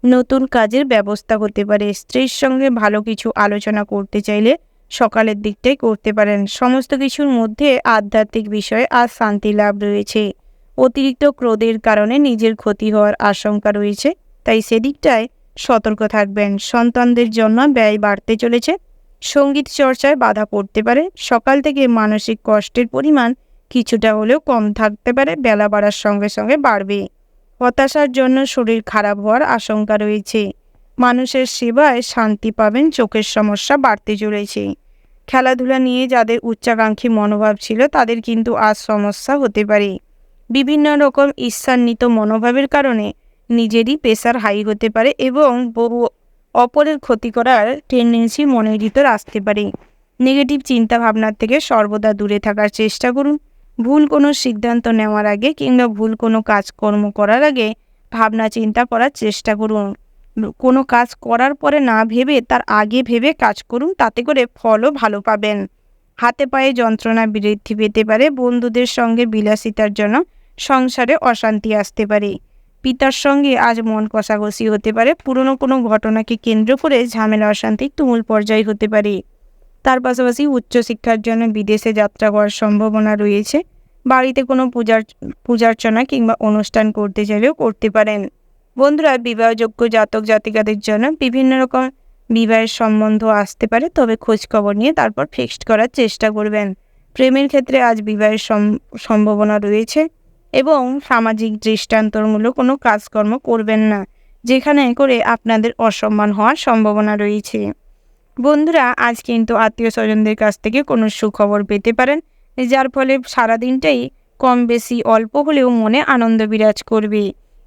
নতুন কাজের ব্যবস্থা হতে পারে। স্ত্রীর সঙ্গে ভালো কিছু আলোচনা করতে চাইলে সকালের দিকটাই করতে পারেন। সমস্ত কিছুর মধ্যে আধ্যাত্মিক বিষয়ে আজ শান্তি লাভ রয়েছে। অতিরিক্ত ক্রোধের কারণে নিজের ক্ষতি হওয়ার আশঙ্কা রয়েছে, তাই সেদিকটায় সতর্ক থাকবেন। সন্তানদের জন্য ব্যয় বাড়তে চলেছে। সঙ্গীত চর্চায় বাধা পড়তে পারে। সকাল থেকে মানসিক কষ্টের পরিমাণ কিছুটা হলেও কম থাকতে পারে, বেলা বাড়ার সঙ্গে সঙ্গে বাড়বে। হতাশার জন্য শরীর খারাপ হওয়ার আশঙ্কা রয়েছে। মানুষের সেবায় শান্তি পাবেন। চোখের সমস্যা বাড়তে চলেছে। খেলাধুলা নিয়ে যাদের উচ্চাকাঙ্ক্ষী মনোভাব ছিল তাদের কিন্তু আজ সমস্যা হতে পারে। বিভিন্ন রকম ঈর্ষান্বিত মনোভাবের কারণে নিজেরই প্রেশার হাই হতে পারে এবং বহু অপরের ক্ষতি করার টেন্ডেন্সি মনের ভিতর আসতে পারে। নেগেটিভ চিন্তাভাবনার থেকে সর্বদা দূরে থাকার চেষ্টা করুন। ভুল কোনো সিদ্ধান্ত নেওয়ার আগে কিংবা ভুল কোনো কাজকর্ম করার আগে ভাবনা চিন্তা করার চেষ্টা করুন। কোনো কাজ করার পরে না ভেবে তার আগে ভেবে কাজ করুন, তাতে করে ফলও ভালো পাবেন। হাতে পায়ে যন্ত্রণা বৃদ্ধি পেতে পারে। বন্ধুদের সঙ্গে বিলাসিতার জন্য সংসারে অশান্তি আসতে পারে। পিতার সঙ্গে আজ মন কষাকষি হতে পারে। পুরনো কোনো ঘটনাকে কেন্দ্র করে ঝামেলা অশান্তি তুমুল পর্যায়ে হতে পারে। তার পাশাপাশি উচ্চশিক্ষার জন্য বিদেশে যাত্রা করার সম্ভাবনা রয়েছে। বাড়িতে কোনো পূজার্চনা কিংবা অনুষ্ঠান করতে চাইলেও করতে পারেন। বন্ধুরা, বিবাহযোগ্য জাতক জাতিকাদের জন্য বিভিন্ন রকম বিবাহের সম্বন্ধ আসতে পারে, তবে খোঁজখবর নিয়ে তারপর ফিক্সড করার চেষ্টা করবেন। প্রেমের ক্ষেত্রে আজ বিবাহের সম্ভাবনা রয়েছে এবং সামাজিক দৃষ্টান্তমূলক কোনো কাজকর্ম করবেন না, যেখানে করে আপনাদের অসম্মান হওয়ার সম্ভাবনা রয়েছে। বন্ধুরা, আজ কিন্তু আত্মীয় স্বজনদের কাছ থেকে কোনো সুখবর পেতে পারেন, যার ফলে সারাদিনটাই কম বেশি অল্প হলেও মনে আনন্দ বিরাজ করবে।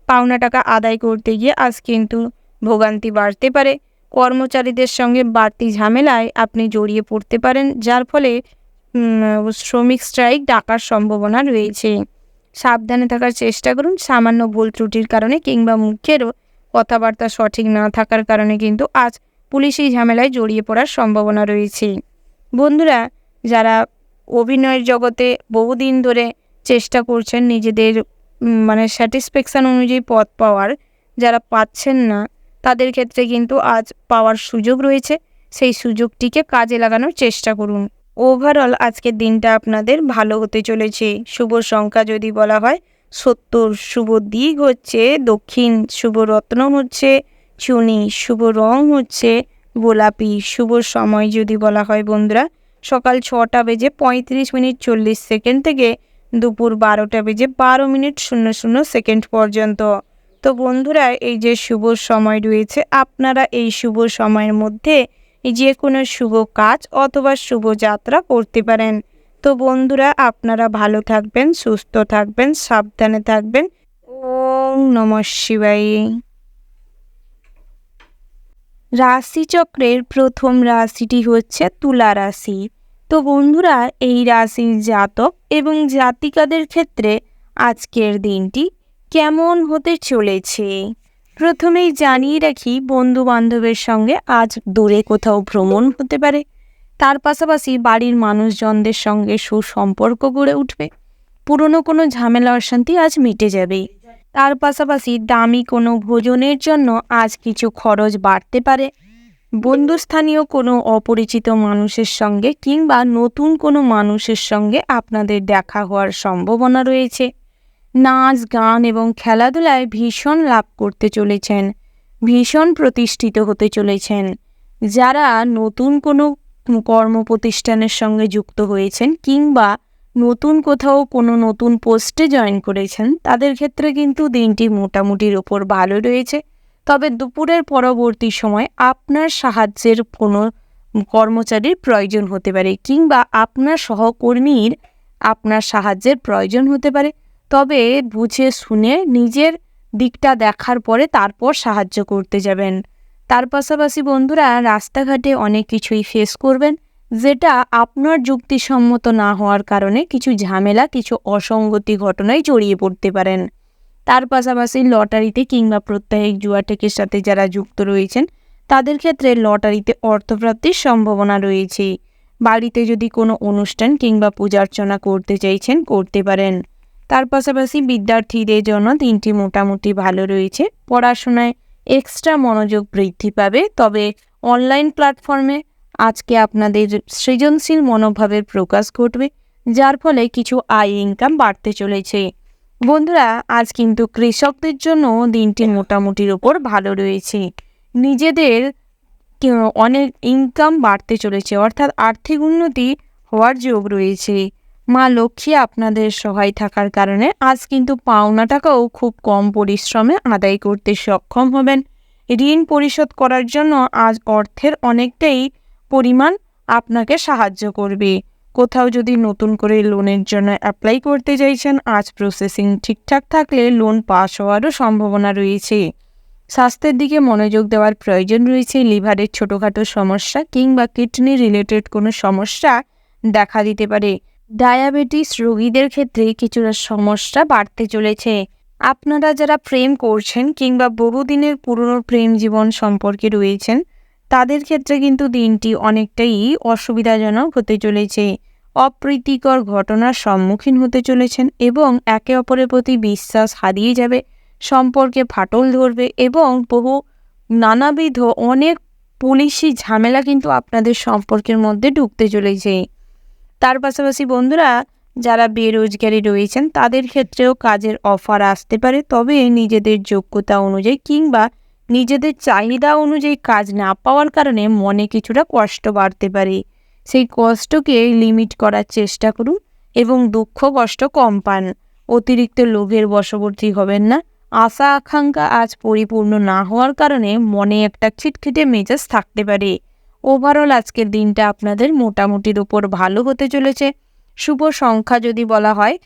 পাওনা টাকা আদায় করতে গিয়ে আজ কিন্তু ভোগান্তি বাড়তে পারে। কর্মচারীদের সঙ্গে বাড়তি ঝামেলায় আপনি জড়িয়ে পড়তে পারেন, যার ফলে শ্রমিক স্ট্রাইক ডাকার সম্ভাবনা রয়েছে। সাবধানে থাকার চেষ্টা করুন। সামান্য ভুল ত্রুটির কারণে কিংবা মুখেরও কথাবার্তা সঠিক না থাকার কারণে কিন্তু আজ পুলিশি ঝামেলায় জড়িয়ে পড়ার সম্ভাবনা রয়েছে। বন্ধুরা, যারা অভিনয়ের জগতে বহুদিন ধরে চেষ্টা করছেন নিজেদের স্যাটিসফ্যাকশান অনুযায়ী পদ পাওয়ার, যারা পাচ্ছেন না তাদের ক্ষেত্রে কিন্তু আজ পাওয়ার সুযোগ রয়েছে। সেই সুযোগটিকে কাজে লাগানোর চেষ্টা করুন। ওভারঅল আজকের দিনটা আপনাদের ভালো হতে চলেছে। শুভ সংখ্যা যদি বলা হয় 70, শুভ দিক হচ্ছে দক্ষিণ, শুভ রত্ন হচ্ছে চুনি, শুভ রং হচ্ছে গোলাপি। শুভ সময় যদি বলা হয় বন্ধুরা, সকাল 6টা বেজে 35 মিনিট 40 সেকেন্ড থেকে দুপুর 12টা বেজে 12 মিনিট 00 সেকেন্ড পর্যন্ত। তো বন্ধুরা, এই যে শুভ সময় রয়েছে, আপনারা এই শুভ সময়ের মধ্যে যে কোনো শুভ কাজ অথবা শুভ যাত্রা করতে পারেন। তো বন্ধুরা, আপনারা ভালো থাকবেন, সুস্থ থাকবেন, সাবধানে থাকবেন। ওম নমঃ শিবায়। রাশিচক্রের প্রথম রাশিটি হচ্ছে তুলা রাশি। তো বন্ধুরা, এই রাশির জাতক এবং জাতিকাদের ক্ষেত্রে আজকের দিনটি কেমন হতে চলেছে প্রথমেই জানিয়ে রাখি, বন্ধু বান্ধবের সঙ্গে আজ দূরে কোথাও ভ্রমণ হতে পারে। তার পাশাপাশি বাড়ির মানুষজনদের সঙ্গে সুসম্পর্ক গড়ে উঠবে। পুরনো কোনো ঝামেলা অশান্তি আজ মিটে যাবে। তার পাশাপাশি দামি কোনো ভোজনের জন্য আজ কিছু খরচ বাড়তে পারে। বন্ধুস্থানীয় কোনো অপরিচিত মানুষের সঙ্গে কিংবা নতুন কোনো মানুষের সঙ্গে আপনাদের দেখা হওয়ার সম্ভাবনা রয়েছে। নাচ গান এবং খেলাধুলায় ভীষণ লাভ করতে চলেছেন, ভীষণ প্রতিষ্ঠিত হতে চলেছেন। যারা নতুন কোনো কর্মপ্রতিষ্ঠানের সঙ্গে যুক্ত হয়েছেন কিংবা নতুন কোথাও কোনো নতুন পোস্টে জয়েন করেছেন, তাদের ক্ষেত্রে কিন্তু দিনটি মোটামুটির ওপর ভালো রয়েছে। তবে দুপুরের পরবর্তী সময় আপনার সাহায্যের কোনো কর্মচারীর প্রয়োজন হতে পারে কিংবা আপনার সহকর্মীর আপনার সাহায্যের প্রয়োজন হতে পারে। তবে বুঝে শুনে নিজের দিকটা দেখার পরে তারপর সাহায্য করতে যাবেন। তার পাশাপাশি বন্ধুরা, রাস্তাঘাটে অনেক কিছুই ফেস করবেন, যেটা আপনার যুক্তিসম্মত না হওয়ার কারণে কিছু ঝামেলা, কিছু অসঙ্গতি ঘটনায় জড়িয়ে পড়তে পারেন। তার পাশাপাশি লটারিতে কিংবা প্রত্যাহিক জুয়া টেকের সাথে যারা যুক্ত রয়েছেন, তাদের ক্ষেত্রে লটারিতে অর্থপ্রাপ্তির সম্ভাবনা রয়েছে। বাড়িতে যদি কোনো অনুষ্ঠান কিংবা পূজার্চনা করতে চাইছেন করতে পারেন। তার পাশাপাশি বিদ্যার্থীদের জন্য দিনটি মোটামুটি ভালো রয়েছে। পড়াশোনায় এক্সট্রা মনোযোগ বৃদ্ধি পাবে, তবে অনলাইন প্ল্যাটফর্মে আজকে আপনাদের সৃজনশীল মনোভাবের প্রকাশ ঘটবে, যার ফলে কিছু আয় ইনকাম বাড়তে চলেছে। বন্ধুরা, আজ কিন্তু কৃষকদের জন্য দিনটি মোটামুটির ওপর ভালো রয়েছে। নিজেদের অনেক ইনকাম বাড়তে চলেছে, অর্থাৎ আর্থিক উন্নতি হওয়ার যোগ রয়েছে। মা লক্ষ্মী আপনাদের সহায় থাকার কারণে আজ কিন্তু পাওনা টাকাও খুব কম পরিশ্রমে আদায় করতে সক্ষম হবেন। ঋণ পরিশোধ করার জন্য আজ অর্থের অনেকটাই পরিমাণ আপনাকে সাহায্য করবে। কোথাও যদি নতুন করে লোনের জন্য অ্যাপ্লাই করতে চাইছেন, আজ প্রসেসিং ঠিকঠাক থাকলে লোন পাস হওয়ারও সম্ভাবনা রয়েছে। স্বাস্থ্যের দিকে মনোযোগ দেওয়ার প্রয়োজন রয়েছে। লিভারের ছোটোখাটো সমস্যা কিংবা কিডনি রিলেটেড কোনো সমস্যা দেখা দিতে পারে। ডায়াবেটিস রোগীদের ক্ষেত্রে কিছুটা সমস্যা বাড়তে চলেছে। আপনারা যারা প্রেম করছেন কিংবা বহুদিনের পুরনো প্রেম জীবন সম্পর্কে রয়েছেন, তাদের ক্ষেত্রে কিন্তু দিনটি অনেকটাই অসুবিধাজনক হতে চলেছে। অপ্রীতিকর ঘটনার সম্মুখীন হতে চলেছেন এবং একে অপরের প্রতি বিশ্বাস হারিয়ে যাবে, সম্পর্কে ফাটল ধরবে এবং নানাবিধ অনেক পুলিশি ঝামেলা কিন্তু আপনাদের সম্পর্কের মধ্যে ঢুকতে চলেছে। তার পাশাপাশি বন্ধুরা, যারা বেরোজগারি রয়েছেন তাদের ক্ষেত্রেও কাজের অফার আসতে পারে, তবে নিজেদের যোগ্যতা অনুযায়ী কিংবা নিজেদের চাহিদা অনুযায়ী কাজ না পাওয়ার কারণে মনে কিছুটা কষ্ট বাড়তে পারে। সেই কষ্টকে লিমিট করার চেষ্টা করুন এবং দুঃখ কষ্ট কম পান। অতিরিক্ত লোভের বশবর্তী হবেন না। আশা আকাঙ্ক্ষা আজ পরিপূর্ণ না হওয়ার কারণে মনে একটা খিটখিটে মেজাজ থাকতে পারে। ওভারঅল আজকের দিনটা আপনাদের মোটামুটির ওপর ভালো হতে চলেছে। শুভ সংখ্যা যদি বলা হয়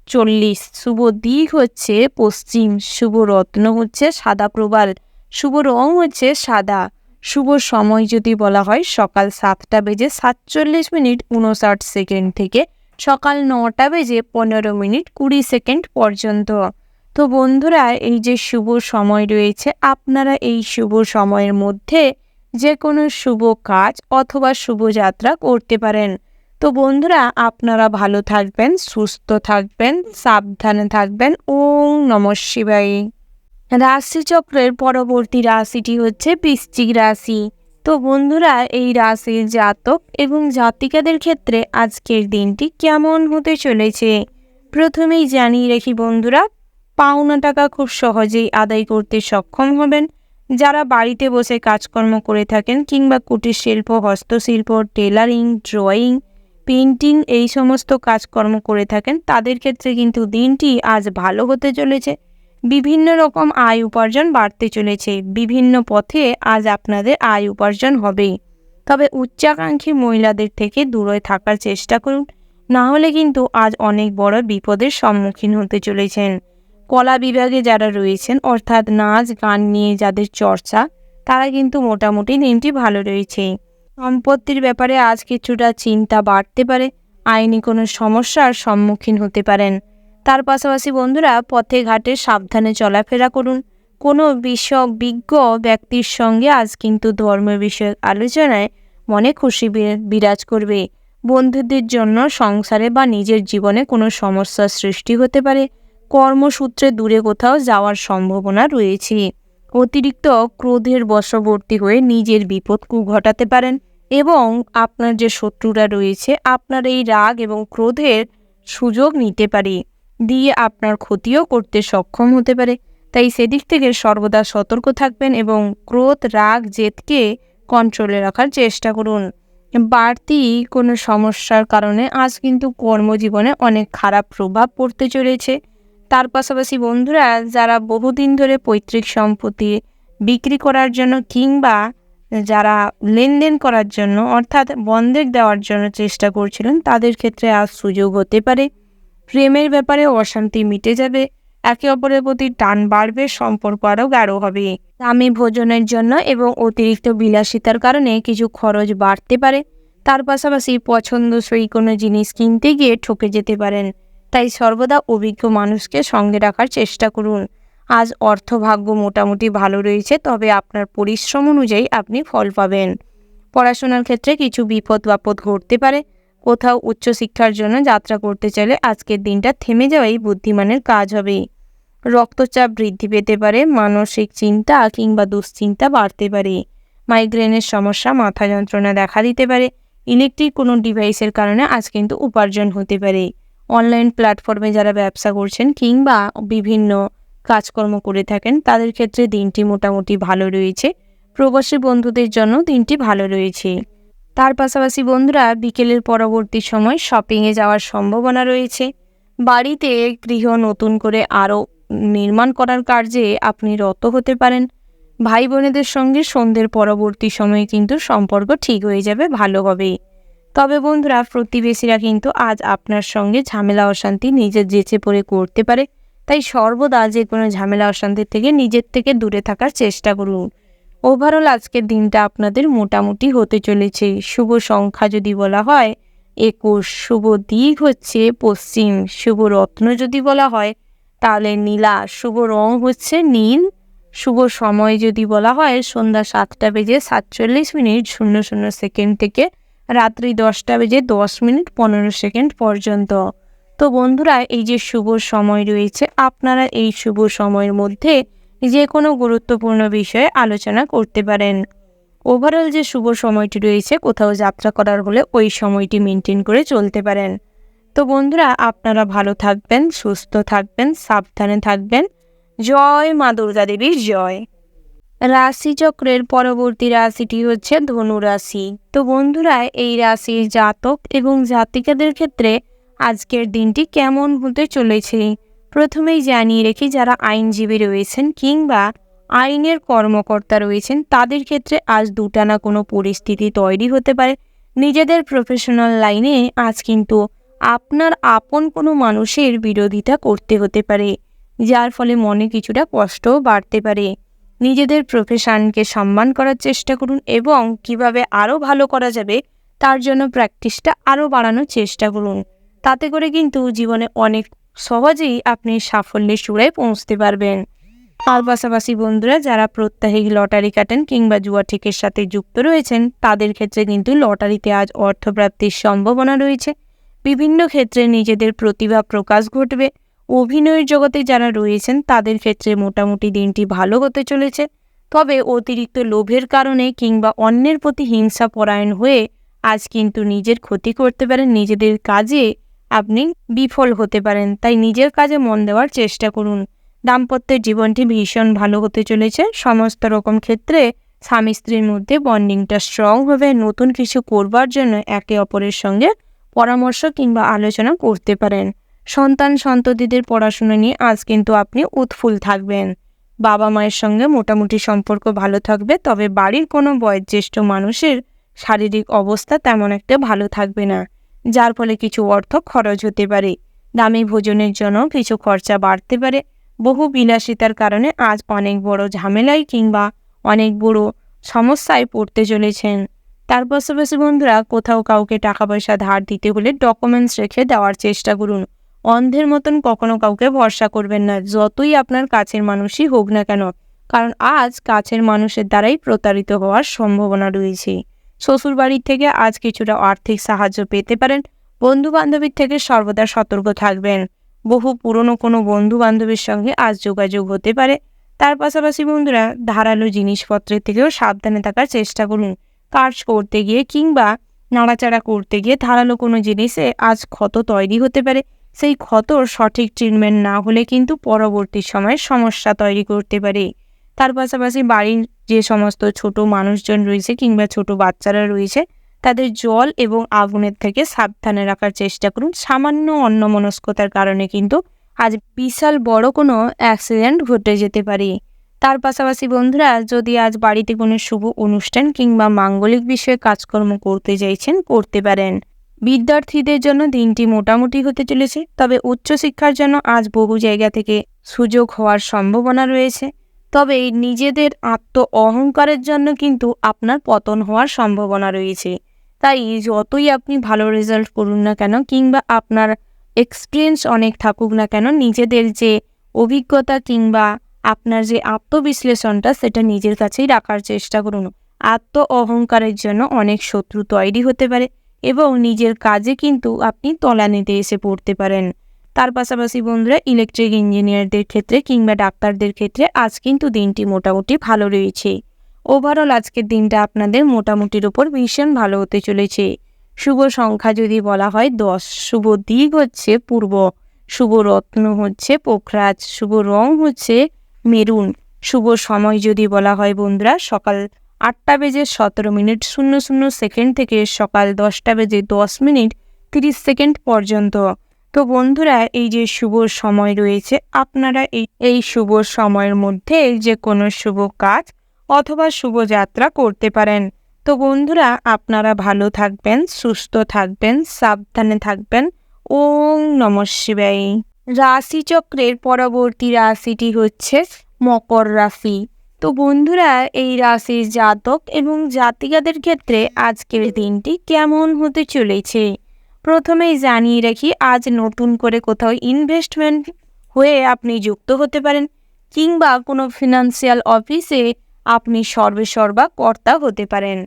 40, শুভ দিক হচ্ছে পশ্চিম, শুভ রত্ন হচ্ছে সাদা প্রবাল, শুভ রং হচ্ছে সাদা। শুভ সময় যদি বলা হয় সকাল 7:47:59 থেকে সকাল 9:15:20 পর্যন্ত। তো বন্ধুরা, এই যে শুভ সময় রয়েছে, আপনারা এই শুভ সময়ের মধ্যে যে কোনো শুভ কাজ অথবা শুভযাত্রা করতে পারেন। তো বন্ধুরা, আপনারা ভালো থাকবেন, সুস্থ থাকবেন, সাবধানে থাকবেন। ওম নমঃ শিবায়। রাশিচক্রের পরবর্তী রাশিটি হচ্ছে বৃশ্চিক রাশি। তো বন্ধুরা, এই রাশির জাতক এবং জাতিকাদের ক্ষেত্রে আজকের দিনটি কেমন হতে চলেছে প্রথমেই জানিয়ে রাখি বন্ধুরা, পাওনা টাকা খুব সহজেই আদায় করতে সক্ষম হবেন। যারা বাড়িতে বসে কাজকর্ম করে থাকেন কিংবা কুটির শিল্প, হস্তশিল্প, টেলারিং, ড্রয়িং, পেন্টিং এই সমস্ত কাজকর্ম করে থাকেন, তাদের ক্ষেত্রে কিন্তু দিনটি আজ ভালো হতে চলেছে। বিভিন্ন রকম আয় উপার্জন বাড়তে চলেছে। বিভিন্ন পথে আজ আপনাদের আয় উপার্জন হবে, তবে উচ্চাকাঙ্ক্ষী মহিলাদের থেকে দূরে থাকার চেষ্টা করুন, না হলে কিন্তু আজ অনেক বড় বিপদের সম্মুখীন হতে চলেছেন। কলা বিভাগে যারা রয়েছেন, অর্থাৎ নাচ গান নিয়ে যাদের চর্চা, তারা কিন্তু মোটামুটি দিনটি ভালো রয়েছে। সম্পত্তির ব্যাপারে আজ কিছুটা চিন্তা বাড়তে পারে। আইনি কোনো সমস্যার সম্মুখীন হতে পারেন। তার পাশাপাশি বন্ধুরা, পথে ঘাটে সাবধানে চলাফেরা করুন। কোনো বিজ্ঞ ব্যক্তির সঙ্গে আজ কিন্তু ধর্ম বিষয়ক আলোচনায় মনে খুশি বিরাজ করবে। বন্ধুদের জন্য সংসারে বা নিজের জীবনে কোনো সমস্যার সৃষ্টি হতে পারে। কর্মসূত্রে দূরে কোথাও যাওয়ার সম্ভাবনা রয়েছে। অতিরিক্ত ক্রোধের বশবর্তী হয়ে নিজের বিপদ ঘটাতে পারেন এবং আপনার যে শত্রুরা রয়েছে, আপনার এই রাগ এবং ক্রোধের সুযোগ নিতে পারে, দিয়ে আপনার ক্ষতিও করতে সক্ষম হতে পারে। তাই সেদিক থেকে সর্বদা সতর্ক থাকবেন এবং ক্রোধ, রাগ, জেদকে কন্ট্রোলে রাখার চেষ্টা করুন। বাড়তি কোনো সমস্যার কারণে আজ কিন্তু কর্মজীবনে অনেক খারাপ প্রভাব পড়তে চলেছে। তার পাশাপাশি বন্ধুরা, যারা বহুদিন ধরে পৈতৃক সম্পত্তি বিক্রি করার জন্য কিংবা যারা লেনদেন করার জন্য অর্থাৎ বন্ধক দেওয়ার জন্য চেষ্টা করছিলেন, তাদের ক্ষেত্রে আজ সুযোগ হতে পারে। প্রেমের ব্যাপারে অশান্তি মিটে যাবে, একে অপরের প্রতি টান বাড়বে, সম্পর্ক আরও গাঢ় হবে। দামি ভোজনের জন্য এবং অতিরিক্ত বিলাসিতার কারণে কিছু খরচ বাড়তে পারে। তার পাশাপাশি পছন্দসই কোনো জিনিস কিনতে গিয়ে ঠকে যেতে পারেন। তাই সর্বদা অভিজ্ঞ মানুষকে সঙ্গে রাখার চেষ্টা করুন। আজ অর্থভাগ্য মোটামুটি ভালো রয়েছে, তবে আপনার পরিশ্রম অনুযায়ী আপনি ফল পাবেন। পড়াশোনার ক্ষেত্রে কিছু বিপদ আপদ ঘটতে পারে। কোথাও উচ্চশিক্ষার জন্য যাত্রা করতে চাইলে আজকের দিনটা থেমে যাওয়াই বুদ্ধিমানের কাজ হবে। রক্তচাপ বৃদ্ধি পেতে পারে, মানসিক চিন্তা কিংবা দুশ্চিন্তা বাড়তে পারে। মাইগ্রেনের সমস্যা, মাথা যন্ত্রণা দেখা দিতে পারে। ইলেকট্রিক কোনো ডিভাইসের কারণে আজ কিন্তু উপার্জন হতে পারে। অনলাইন প্ল্যাটফর্মে যারা ব্যবসা করছেন কিংবা বিভিন্ন কাজকর্ম করে থাকেন তাদের ক্ষেত্রে দিনটি মোটামুটি ভালো রয়েছে। প্রবাসী বন্ধুদের জন্য দিনটি ভালো রয়েছে। তার পাশাপাশি বন্ধুরা, বিকেলের পরবর্তী সময় শপিংয়ে যাওয়ার সম্ভাবনা রয়েছে। বাড়িতে গৃহ নতুন করে আরও নির্মাণ করার কার্যে আপনি রত হতে পারেন। ভাই বোনেদের সঙ্গে সন্ধ্যের পরবর্তী সময়ে কিন্তু সম্পর্ক ঠিক হয়ে যাবে, ভালো হবে। তবে বন্ধুরা, প্রতিবেশীরা কিন্তু আজ আপনার সঙ্গে ঝামেলা অশান্তি নিজের জেচে পড়ে করতে পারে। তাই সর্বদা যে কোনো ঝামেলা অশান্তি থেকে নিজের থেকে দূরে থাকার চেষ্টা করুন। ওভারঅল আজকের দিনটা আপনাদের মোটামুটি হতে চলেছে। শুভ সংখ্যা যদি বলা হয় 21, শুভ দিক হচ্ছে পশ্চিম, শুভ রত্ন যদি বলা হয় তাহলে নীলা, শুভ রং হচ্ছে নীল। শুভ সময় যদি বলা হয় সন্ধ্যা 7:47:00 থেকে রাত্রি 10:10:15 পর্যন্ত। তো বন্ধুরা, এই যে শুভ সময় রয়েছে, আপনারা এই শুভ সময়ের মধ্যে যে কোনো গুরুত্বপূর্ণ বিষয়ে আলোচনা করতে পারেন। ওভারঅল যে শুভ সময়টি রয়েছে, কোথাও যাত্রা করার হলে ওই সময়টি মেনটেন করে চলতে পারেন। তো বন্ধুরা, আপনারা ভালো থাকবেন, সুস্থ থাকবেন, সাবধানে থাকবেন। জয় মা দুর্গা দেবীর জয়। রাশিচক্রের পরবর্তী রাশিটি হচ্ছে ধনু রাশি। তো বন্ধুরা, এই রাশির জাতক এবং জাতিকাদের ক্ষেত্রে আজকের দিনটি কেমন হতে চলেছে প্রথমেই জানিয়ে রেখি, যারা আইনজীবী রয়েছেন কিংবা আইনের কর্মকর্তা রয়েছেন তাদের ক্ষেত্রে আজ দুটানা কোনো পরিস্থিতি তৈরি হতে পারে। নিজেদের প্রফেশনাল লাইনে আজ কিন্তু আপনার আপন কোনো মানুষের বিরোধিতা করতে হতে পারে, যার ফলে মনে কিছুটা কষ্টও বাড়তে পারে। নিজেদের প্রফেশনকে সম্মান করার চেষ্টা করুন এবং কিভাবে আরও ভালো করা যাবে তার জন্য প্র্যাকটিসটা আরও বাড়ানোর চেষ্টা করুন। তাতে করে কিন্তু জীবনে অনেক সহজেই আপনি সাফল্যের চূড়ায় পৌঁছতে পারবেন। তার পাশাপাশি বন্ধুরা, যারা প্রত্যাহিক লটারি কাটেন কিংবা জুয়া ঠিকের সাথে যুক্ত রয়েছেন তাদের ক্ষেত্রে কিন্তু লটারিতে আজ অর্থপ্রাপ্তির সম্ভাবনা রয়েছে। বিভিন্ন ক্ষেত্রে নিজেদের প্রতিভা প্রকাশ ঘটবে। অভিনয়ের জগতে যারা রয়েছেন তাদের ক্ষেত্রে মোটামুটি দিনটি ভালো হতে চলেছে। তবে অতিরিক্ত লোভের কারণে কিংবা অন্যের প্রতি হিংসা পরায়ণ হয়ে আজ কিন্তু নিজের ক্ষতি করতে পারেন, নিজেদের কাজে আপনি বিফল হতে পারেন। তাই নিজের কাজে মন দেওয়ার চেষ্টা করুন। দাম্পত্যের জীবনটি ভীষণ ভালো হতে চলেছে। সমস্ত রকম ক্ষেত্রে স্বামী স্ত্রীর মধ্যে বন্ডিংটা স্ট্রং হবে। নতুন কিছু করবার জন্য একে অপরের সঙ্গে পরামর্শ কিংবা আলোচনা করতে পারেন। সন্তান সন্ততিদের পড়াশোনা নিয়ে আজ কিন্তু আপনি উৎফুল্ল থাকবেন। বাবা মায়ের সঙ্গে মোটামুটি সম্পর্ক ভালো থাকবে, তবে বাড়ির কোনো বয়োজ্যেষ্ঠ মানুষের শারীরিক অবস্থা তেমন একটা ভালো থাকবে না, যার ফলে কিছু অর্থ খরচ হতে পারে। দামি ভোজনের জন্য কিছু খরচা বাড়তে পারে। বহু বিলাসিতার কারণে আজ অনেক বড় ঝামেলায় কিংবা অনেক বড় সমস্যায় পড়তে চলেছেন। তার পাশাপাশি বন্ধুরা, কোথাও কাউকে টাকা পয়সা ধার দিতে হলে ডকুমেন্টস রেখে দেওয়ার চেষ্টা করুন। অন্ধের মতন কখনো কাউকে ভরসা করবেন না, যতই আপনার কাছের মানুষই হোক না কেন, কারণ আজ কাছের মানুষের দ্বারাই প্রতারিত হওয়ার সম্ভাবনা রয়েছে। শ্বশুর বাড়ির থেকে আজ কিছুটা আর্থিক সাহায্য পেতে পারেন। বন্ধু বান্ধবীর থেকে সর্বদা সতর্ক থাকবেন। বহু পুরনো কোনো বন্ধু বান্ধবের সঙ্গে আজ যোগাযোগ হতে পারে। তার পাশাপাশি বন্ধুরা, ধারালো জিনিসপত্রের থেকেও সাবধানে থাকার চেষ্টা করুন। কাজ করতে গিয়ে কিংবা নাড়াচাড়া করতে গিয়ে ধারালো কোনো জিনিসে আজ ক্ষত তৈরি হতে পারে। সেই ক্ষতর সঠিক ট্রিটমেন্ট না হলে কিন্তু পরবর্তী সময়ে সমস্যা তৈরি করতে পারে। তার পাশাপাশি বাড়ির যে সমস্ত ছোট মানুষজন রয়েছে কিংবা ছোট বাচ্চারা রয়েছে তাদের জল এবং আগুনের থেকে সাবধানে রাখার চেষ্টা করুন। সামান্য অন্যমনস্কতার কারণে কিন্তু আজ বিশাল বড় কোনো অ্যাক্সিডেন্ট ঘটে যেতে পারে। তার পাশাপাশি বন্ধুরা, যদি আজ বাড়িতে কোনো শুভ অনুষ্ঠান কিংবা মাঙ্গলিক বিষয়ে কাজকর্ম করতে চাইছেন করতে পারেন। বিদ্যার্থীদের জন্য দিনটি মোটামুটি হতে চলেছে, তবে উচ্চশিক্ষার জন্য আজ বহু জায়গা থেকে সুযোগ হওয়ার সম্ভাবনা রয়েছে। তবে নিজেদের আত্ম অহংকারের জন্য কিন্তু আপনার পতন হওয়ার সম্ভাবনা রয়েছে। তাই যতই আপনি ভালো রেজাল্ট করুন না কেন কিংবা আপনার এক্সপিরিয়েন্স অনেক থাকুক না কেন, নিজেদের যে অভিজ্ঞতা কিংবা আপনার যে আত্মবিশ্লেষণটা সেটা নিজের কাছেই রাখার চেষ্টা করুন। আত্ম অহংকারের জন্য অনেক শত্রু তৈরি হতে পারে এবং নিজের কাজে কিন্তু আপনি তলানিতে এসে পড়তে পারেন। তার পাশাপাশি বন্ধুরা, ইলেকট্রিক ইঞ্জিনিয়ারদের ক্ষেত্রে কিংবা ডাক্তারদের ক্ষেত্রে আজ কিন্তু দিনটি মোটামুটি ভালো রয়েছে। ওভারঅল আজকের দিনটা আপনাদের মোটামুটির ওপর ভীষণ ভালো হতে চলেছে। শুভ সংখ্যা যদি বলা হয় 10, শুভ দিক হচ্ছে পূর্ব, শুভ রত্ন হচ্ছে পোখরাজ, শুভ রং হচ্ছে মেরুন, শুভ সময় যদি বলা হয় বন্ধুরা সকাল 8:17:00 থেকে সকাল 10:10:30 পর্যন্ত। তো বন্ধুরা, এই যে শুভ সময় রয়েছে, আপনারা এই শুভ সময়ের মধ্যে যে কোনো শুভ কাজ অথবা শুভযাত্রা করতে পারেন। তো বন্ধুরা, আপনারা ভালো থাকবেন, সুস্থ থাকবেন, সাবধানে থাকবেন। ওম নমঃ শিবায়। রাশিচক্রের পরবর্তী রাশিটি হচ্ছে মকর রাশি। তো বন্ধুরা, এই রাশির জাতক এবং জাতিকাদের ক্ষেত্রে আজকের দিনটি কেমন হতে চলেছে প্রথমেই জানিয়ে রাখি, আজ নতুন করে কোথাও ইনভেস্টমেন্ট হয়ে আপনি যুক্ত হতে পারেন কিংবা কোনো ফিনান্সিয়াল অফিসে আপনি সর্বেসর্বা কর্তা হতে পারেন।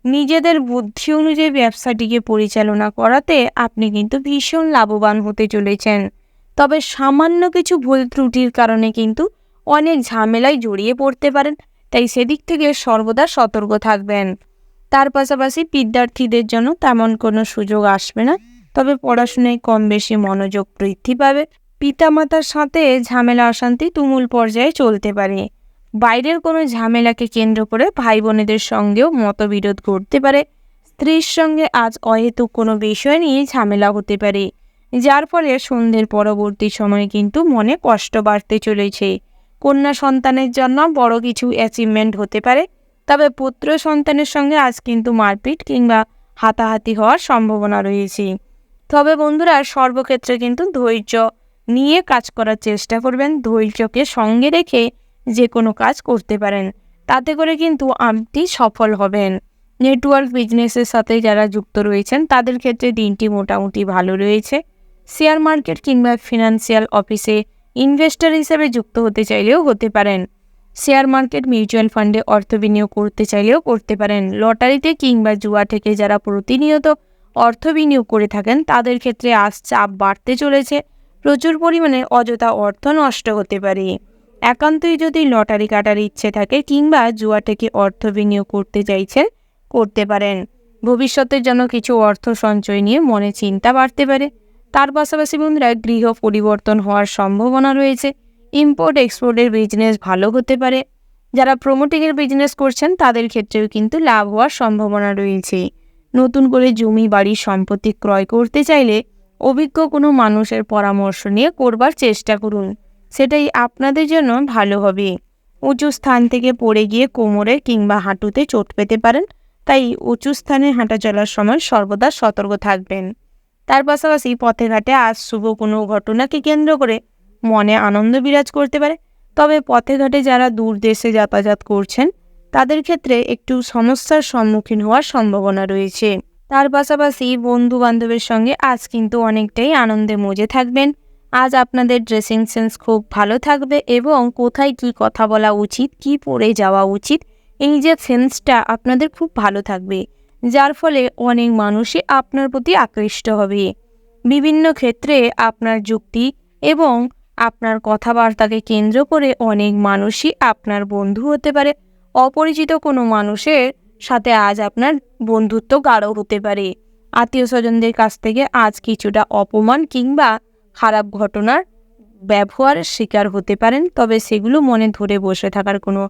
নিজেদের বুদ্ধি অনুযায়ী ব্যবসাটিকে পরিচালনা করাতে আপনি কিন্তু ভীষণ লাভবান হতে চলেছেন। তবে সামান্য কিছু ভুল ত্রুটির কারণে কিন্তু অনেক ঝামেলায় জড়িয়ে পড়তে পারেন, তাই সেদিক থেকে সর্বদা সতর্ক থাকবেন। তার পাশাপাশি বিদ্যার্থীদের জন্য তেমন কোনো সুযোগ আসবে না, তবে পড়াশোনায় কম বেশি মনোযোগ বৃদ্ধি পাবে। পিতামাতার সাথে ঝামেলা অশান্তি তুমুল পর্যায়ে চলতে পারে। বাইরের কোনো ঝামেলাকে কেন্দ্র করে ভাই বোনেদের সঙ্গেও মতবিরোধ ঘটতে পারে। স্ত্রীর সঙ্গে আজ অহেতুক কোনো বিষয় নিয়ে ঝামেলা হতে পারে, যার ফলে সন্ধ্যের পরবর্তী সময়ে কিন্তু মনে কষ্ট বাড়তে চলেছে। কন্যা সন্তানের জন্য বড় কিছু অ্যাচিভমেন্ট হতে পারে, তবে পুত্র সন্তানের সঙ্গে আজ কিন্তু মারপিট কিংবা হাতাহাতি হওয়ার সম্ভাবনা রয়েছে। তবে বন্ধুরা, সর্বক্ষেত্রে কিন্তু ধৈর্য নিয়ে কাজ করার চেষ্টা করবেন। ধৈর্যকে সঙ্গে রেখে যে কোনো কাজ করতে পারেন, তাতে করে কিন্তু আপনি সফল হবেন। নেটওয়ার্ক বিজনেসের সাথে যারা যুক্ত রয়েছেন তাদের ক্ষেত্রে দিনটি মোটামুটি ভালো রয়েছে। শেয়ার মার্কেট কিংবা ফিনান্সিয়াল অফিসে ইনভেস্টর হিসেবে যুক্ত হতে চাইলেও হতে পারেন। শেয়ার মার্কেট, মিউচুয়াল ফান্ডে অর্থ বিনিয়োগ করতে চাইলেও করতে পারেন। লটারিতে কিংবা জুয়া থেকে যারা প্রতিনিয়ত অর্থ বিনিয়োগ করে থাকেন তাদের ক্ষেত্রে আজ চাপ বাড়তে চলেছে। প্রচুর পরিমাণে অযথা অর্থ নষ্ট হতে পারে। একান্তই যদি লটারি কাটার ইচ্ছে থাকে কিংবা জুয়া থেকে অর্থ বিনিয়োগ করতে চাইছেন, করতে পারেন। ভবিষ্যতের জন্য কিছু অর্থ সঞ্চয় নিয়ে মনে চিন্তা বাড়তে পারে। তার পাশাপাশি বন্ধুরা, গৃহ পরিবর্তন হওয়ার সম্ভাবনা রয়েছে। ইম্পোর্ট এক্সপোর্টের বিজনেস ভালো হতে পারে। যারা প্রমোটিংয়ের বিজনেস করছেন তাদের ক্ষেত্রেও কিন্তু লাভ হওয়ার সম্ভাবনা রয়েছে। নতুন করে জমি বাড়ি সম্পত্তি ক্রয় করতে চাইলে অভিজ্ঞ কোনো মানুষের পরামর্শ নিয়ে করবার চেষ্টা করুন, সেটাই আপনাদের জন্য ভালো হবে। উঁচু স্থান থেকে পড়ে গিয়ে কোমরে কিংবা হাঁটুতে চোট পেতে পারেন, তাই উঁচু স্থানে হাঁটা চলার সময় সর্বদা সতর্ক থাকবেন। তার পাশাপাশি পথে ঘাটে আজ শুভ কোনো ঘটনাকে কেন্দ্র করে মনে আনন্দ বিরাজ করতে পারে। তবে পথে ঘাটে যারা দূর দেশে যাতায়াত করছেন তাদের ক্ষেত্রে একটু সমস্যার সম্মুখীন হওয়ার সম্ভাবনা রয়েছে। তার পাশাপাশি বন্ধু বান্ধবের সঙ্গে আজ কিন্তু অনেকটাই আনন্দে মজে থাকবেন। আজ আপনাদের ড্রেসিং সেন্স খুব ভালো থাকবে এবং কোথায় কি কথা বলা উচিত, কি পরে যাওয়া উচিত, এই যে সেন্সটা আপনাদের খুব ভালো থাকবে, যার ফলে অনেক মানুষই আপনার প্রতি আকৃষ্ট হবে। বিভিন্ন ক্ষেত্রে আপনার যুক্তি এবং আপনার কথাবার্তাকে কেন্দ্র করে অনেক মানুষই আপনার বন্ধু হতে পারে। অপরিচিত কোনো মানুষের সাথে আজ আপনার বন্ধুত্ব গাঢ় হতে পারে। আত্মীয় স্বজনদের কাছ থেকে আজ কিছুটা অপমান কিংবা খারাপ ঘটনার ব্যবহারের শিকার হতে পারেন, তবে সেগুলো মনে ধরে বসে থাকার কোনো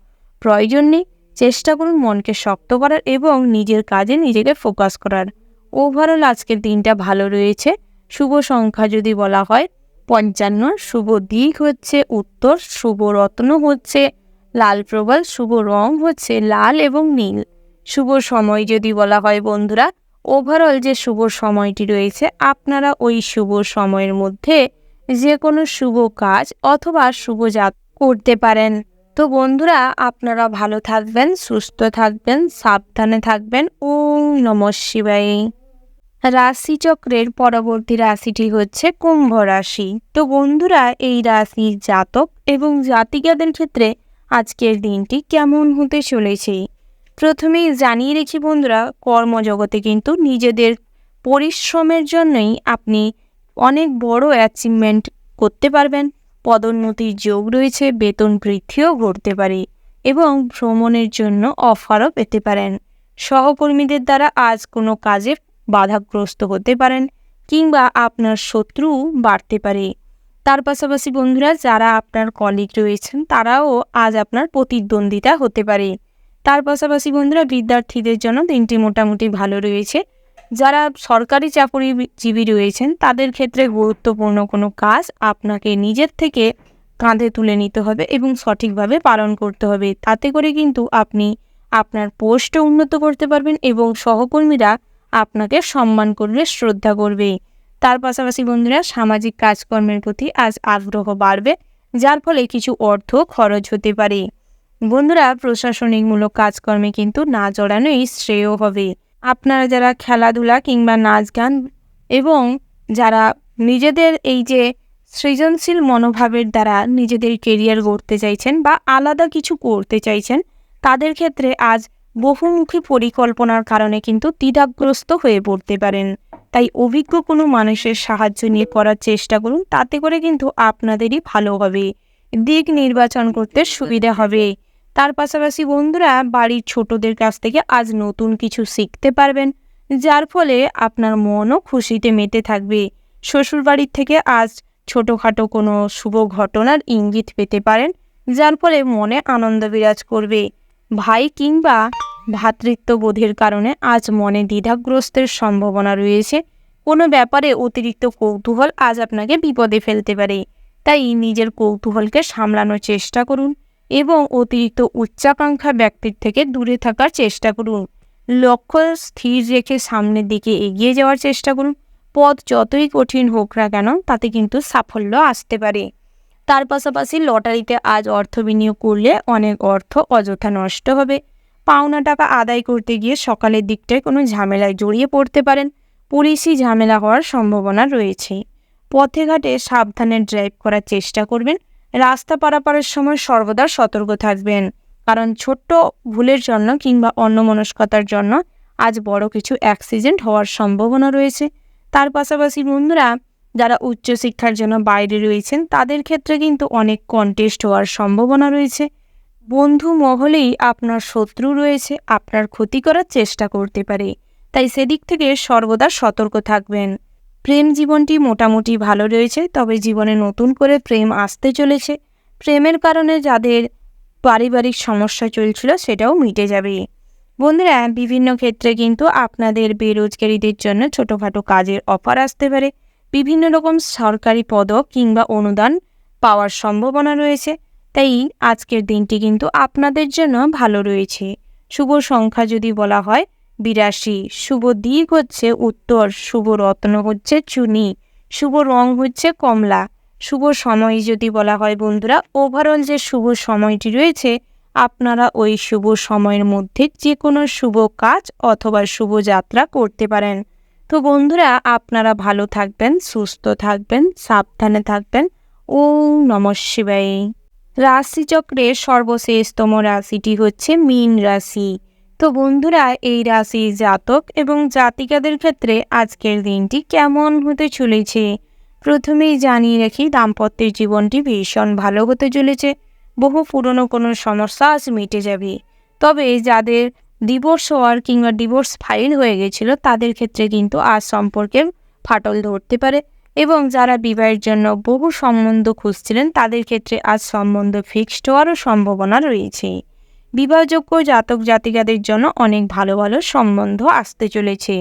প্রয়োজন নেই। চেষ্টা করুন মনকে শক্ত করার এবং নিজের কাজে নিজেকে ফোকাস করার। ওভারঅল আজকের দিনটা ভালো রয়েছে। শুভ সংখ্যা যদি বলা হয় 55, শুভ দিক হচ্ছে উত্তর, শুভ রত্ন হচ্ছে লাল প্রবাল, শুভ রং হচ্ছে লাল এবং নীল। শুভ সময় যদি বলা হয় বন্ধুরা, ওভারঅল যে শুভ সময়টি রয়েছে আপনারা ওই শুভ সময়ের মধ্যে যে কোনো শুভ কাজ অথবা শুভ করতে পারেন। তো বন্ধুরা, আপনারা ভালো থাকবেন, সুস্থ থাকবেন, সাবধানে থাকবেন। ওম নমঃ শিবায়। রাশিচক্রের পরবর্তী রাশিটি হচ্ছে কুম্ভ রাশি। তো বন্ধুরা, এই রাশির জাতক এবং জাতিকাদের ক্ষেত্রে আজকের দিনটি কেমন হতে চলেছে। প্রথমেই জানিয়ে রেখি বন্ধুরা, কর্মজগতে কিন্তু নিজেদের পরিশ্রমের জন্যই আপনি অনেক বড় অ্যাচিভমেন্ট করতে পারবেন। পদোন্নতির যোগ রয়েছে, বেতন বৃদ্ধিও ঘটতে পারে এবং ভ্রমণের জন্য অফারও পেতে পারেন। সহকর্মীদের দ্বারা আজ কোনো কাজে বাধাগ্রস্ত হতে পারেন কিংবা আপনার শত্রু বাড়তে পারে। তার পাশাপাশি বন্ধুরা, যারা আপনার কলিগ রয়েছেন তারাও আজ আপনার প্রতিদ্বন্দ্বিতা হতে পারে। তার পাশাপাশি বন্ধুরা, বিদ্যার্থীদের জন্য দিনটি মোটামুটি ভালো রয়েছে। যারা সরকারি চাকরিজীবী রয়েছেন তাদের ক্ষেত্রে গুরুত্বপূর্ণ কোনো কাজ আপনাকে নিজের থেকে কাঁধে তুলে নিতে হবে এবং সঠিকভাবে পালন করতে হবে। তাতে করে কিন্তু আপনি আপনার পোস্টও উন্নত করতে পারবেন এবং সহকর্মীরা আপনাকে সম্মান করবে, শ্রদ্ধা করবে। তার পাশাপাশি বন্ধুরা, সামাজিক কাজকর্মের প্রতি আজ আগ্রহ বাড়বে, যার ফলে কিছু অর্থ খরচ হতে পারে। বন্ধুরা, প্রশাসনিকমূলক কাজকর্মে কিন্তু না জড়ানোই শ্রেয় হবে। আপনারা যারা খেলাধুলা কিংবা নাচ গান এবং যারা নিজেদের এই যে সৃজনশীল মনোভাবের দ্বারা নিজেদের কেরিয়ার গড়তে চাইছেন বা আলাদা কিছু করতে চাইছেন, তাদের ক্ষেত্রে আজ বহুমুখী পরিকল্পনার কারণে কিন্তু দ্বিধাগ্রস্ত হয়ে পড়তে পারেন। তাই অভিজ্ঞ কোনো মানুষের সাহায্য নিয়ে করার চেষ্টা করুন, তাতে করে কিন্তু আপনাদেরই ভালো হবে, দিক নির্বাচন করতে সুবিধা হবে। তার পাশাপাশি বন্ধুরা, বাড়ির ছোটদের কাছ থেকে আজ নতুন কিছু শিখতে পারবেন, যার ফলে আপনার মনও খুশিতে মেতে থাকবে। শ্বশুরবাড়ির থেকে আজ ছোটোখাটো কোনো শুভ ঘটনার ইঙ্গিত পেতে পারেন, যার ফলে মনে আনন্দ বিরাজ করবে। ভাই কিংবা ভ্রাতৃত্ববোধের কারণে আজ মনে দ্বিধাগ্রস্তের সম্ভাবনা রয়েছে। কোনো ব্যাপারে অতিরিক্ত কৌতূহল আজ আপনাকে বিপদে ফেলতে পারে, তাই নিজের কৌতূহলকে সামলানোর চেষ্টা করুন এবং অতিরিক্ত উচ্চাকাঙ্ক্ষা ব্যক্তির থেকে দূরে থাকার চেষ্টা করুন। লক্ষ্য স্থির রেখে সামনের দিকে এগিয়ে যাওয়ার চেষ্টা করুন। পথ যতই কঠিন হোক না কেন, তাতে কিন্তু সাফল্য আসতে পারে। তার পাশাপাশি লটারিতে আজ অর্থ বিনিয়োগ করলে অনেক অর্থ অযথা নষ্ট হবে। পাওনা টাকা আদায় করতে গিয়ে সকালের দিকটায় কোনো ঝামেলায় জড়িয়ে পড়তে পারেন, পুলিশি ঝামেলা হওয়ার সম্ভাবনা রয়েছে। পথে ঘাটে সাবধানে ড্রাইভ করার চেষ্টা করবেন। রাস্তা পারাপারের সময় সর্বদা সতর্ক থাকবেন, কারণ ছোট্ট ভুলের জন্য কিংবা অন্যমনস্কতার জন্য আজ বড় কিছু অ্যাক্সিডেন্ট হওয়ার সম্ভাবনা রয়েছে। তার পাশাপাশি বন্ধুরা, যারা উচ্চশিক্ষার জন্য বাইরে রয়েছেন তাদের ক্ষেত্রে কিন্তু অনেক কন্টেস্ট হওয়ার সম্ভাবনা রয়েছে। বন্ধু মহলেই আপনার শত্রু রয়েছে, আপনার ক্ষতি করার চেষ্টা করতে পারে, তাই সেদিক থেকে সর্বদা সতর্ক থাকবেন। প্রেম জীবনটি মোটামুটি ভালো রয়েছে, তবে জীবনে নতুন করে প্রেম আসতে চলেছে। প্রেমের কারণে যাদের পারিবারিক সমস্যা চলছিল সেটাও মিটে যাবে। বন্ধুরা, বিভিন্ন ক্ষেত্রে কিন্তু আপনাদের বেরোজগারীদের জন্য ছোটোখাটো কাজের অফার আসতে পারে। বিভিন্ন রকম সরকারি পদক কিংবা অনুদান পাওয়ার সম্ভাবনা রয়েছে, তাই আজকের দিনটি কিন্তু আপনাদের জন্য ভালো রয়েছে। শুভ সংখ্যা যদি বলা হয় 82, শুভ দিক হচ্ছে উত্তর, শুভ রত্ন হচ্ছে চুনি, শুভ রং হচ্ছে কমলা। শুভ সময় যদি বলা হয় বন্ধুরা, ওভারঅল যে শুভ সময়টি রয়েছে, আপনারা ওই শুভ সময়ের মধ্যে যে কোনো শুভ কাজ অথবা শুভ যাত্রা করতে পারেন। তো বন্ধুরা, আপনারা ভালো থাকবেন, সুস্থ থাকবেন, সাবধানে থাকবেন। ওম নমঃ শিবায়। রাশিচক্রের সর্বশেষতম রাশিটি হচ্ছে মীন রাশি। তো বন্ধুরা, এই রাশির জাতক এবং জাতিকাদের ক্ষেত্রে আজকের দিনটি কেমন হতে চলেছে। প্রথমেই জানিয়ে রাখি, দাম্পত্যের জীবনটি ভীষণ ভালো হতে চলেছে। বহু পুরনো কোনো সমস্যা আজ মিটে যাবে। তবে যাদের ডিভোর্স হওয়ার কিংবা ডিভোর্স ফাইল হয়ে গেছিল তাদের ক্ষেত্রে কিন্তু আজ সম্পর্কে ফাটল ধরতে পারে এবং যারা বিবাহের জন্য বহু সম্বন্ধ খুঁজছিলেন তাদের ক্ষেত্রে আজ সম্বন্ধ ফিক্সড হওয়ারও সম্ভাবনা রয়েছে। বিবাহযোগ্য জাতক জাতিকাদের জন্য অনেক ভালো ভালো সম্বন্ধ আসতে চলেছে।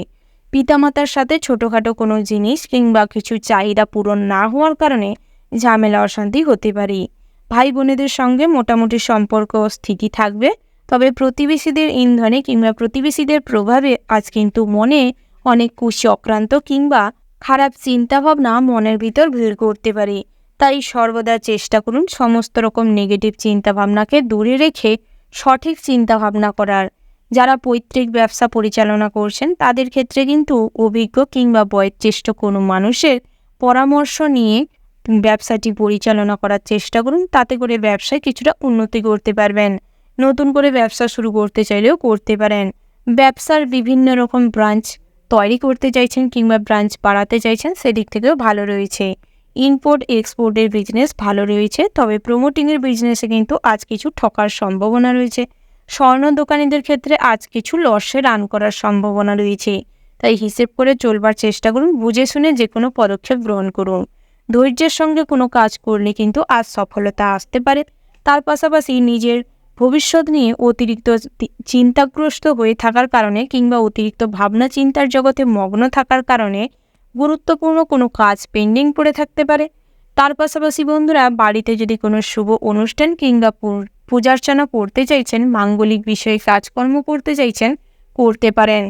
পিতামাতার সাথে ছোটোখাটো কোনো জিনিস কিংবা কিছু চাহিদা পূরণ না হওয়ার কারণে ঝামেলা অশান্তি হতে পারে। ভাই বোনেদের সঙ্গে মোটামুটি সম্পর্ক স্থিতি থাকবে, তবে প্রতিবেশীদের ইন্ধনে কিংবা প্রতিবেশীদের প্রভাবে আজ কিন্তু মনে অনেক কুচক্রান্ত কিংবা খারাপ চিন্তাভাবনা মনের ভিতর ভিড় করতে পারে। তাই সর্বদা চেষ্টা করুন সমস্ত রকম নেগেটিভ চিন্তাভাবনাকে দূরে রেখে সঠিক চিন্তাভাবনা করার। যারা পৈতৃক ব্যবসা পরিচালনা করছেন তাদের ক্ষেত্রে কিন্তু অভিজ্ঞ কিংবা বয়োজ্যেষ্ঠ কোনো মানুষের পরামর্শ নিয়ে ব্যবসাটি পরিচালনা করার চেষ্টা করুন, তাতে করে ব্যবসায় কিছুটা উন্নতি করতে পারবেন। নতুন করে ব্যবসা শুরু করতে চাইলেও করতে পারেন। ব্যবসার বিভিন্ন রকম ব্রাঞ্চ তৈরি করতে চাইছেন কিংবা ব্রাঞ্চ বাড়াতে চাইছেন, সেদিক থেকেও ভালো রয়েছে। ইম্পোর্ট এক্সপোর্টের বিজনেস ভালো রয়েছে, তবে প্রমোটিংয়ের বিজনেসে কিন্তু আজ কিছু ঠকার সম্ভাবনা রয়েছে। স্বর্ণ দোকানিদের ক্ষেত্রে আজ কিছু লসে রান করার সম্ভাবনা রয়েছে, তাই হিসেব করে চলবার চেষ্টা করুন, বুঝে শুনে যে কোনো পদক্ষেপ গ্রহণ করুন। ধৈর্যের সঙ্গে কোনো কাজ করলে কিন্তু আজ সফলতা আসতে পারে। তার পাশাপাশি নিজের ভবিষ্যৎ নিয়ে অতিরিক্ত চিন্তাগ্রস্ত হয়ে থাকার কারণে কিংবা অতিরিক্ত ভাবনা চিন্তার জগতে মগ্ন থাকার কারণে গুরুত্বপূর্ণ কোনো কাজ পেন্ডিং পড়ে থাকতে পারে। তার পাশাপাশি বন্ধুরা, বাড়িতে যদি কোনো শুভ অনুষ্ঠান কিংবা পূজার্চনা করতে চাইছেন, মাঙ্গলিক বিষয়ে কাজকর্ম করতে চাইছেন, করতে পারেন।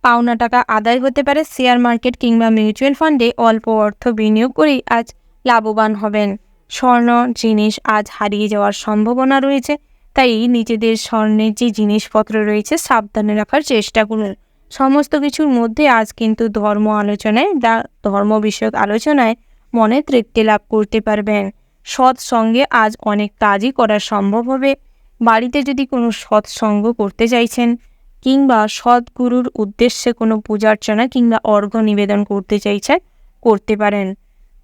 পাওনা টাকা আদায় হতে পারে। শেয়ার মার্কেট কিংবা মিউচুয়াল ফান্ডে অল্প অর্থ বিনিয়োগ করেই আজ লাভবান হবেন। স্বর্ণ জিনিস আজ হারিয়ে যাওয়ার সম্ভাবনা রয়েছে, তাই নিজেদের স্বর্ণের যে জিনিসপত্র রয়েছে সাবধানে রাখার চেষ্টা করুন। সমস্ত কিছুর মধ্যে আজ কিন্তু ধর্ম বিষয়ক আলোচনায় মনে তৃপ্তি লাভ করতে পারবেন। সৎসঙ্গে আজ অনেক কাজই করা সম্ভব হবে। বাড়িতে যদি কোনো সৎসঙ্গ করতে চাইছেন কিংবা সদ্গুরুর উদ্দেশ্যে কোনো পূজার্চনা কিংবা অর্ঘ্য নিবেদন করতে চাইছেন, করতে পারেন।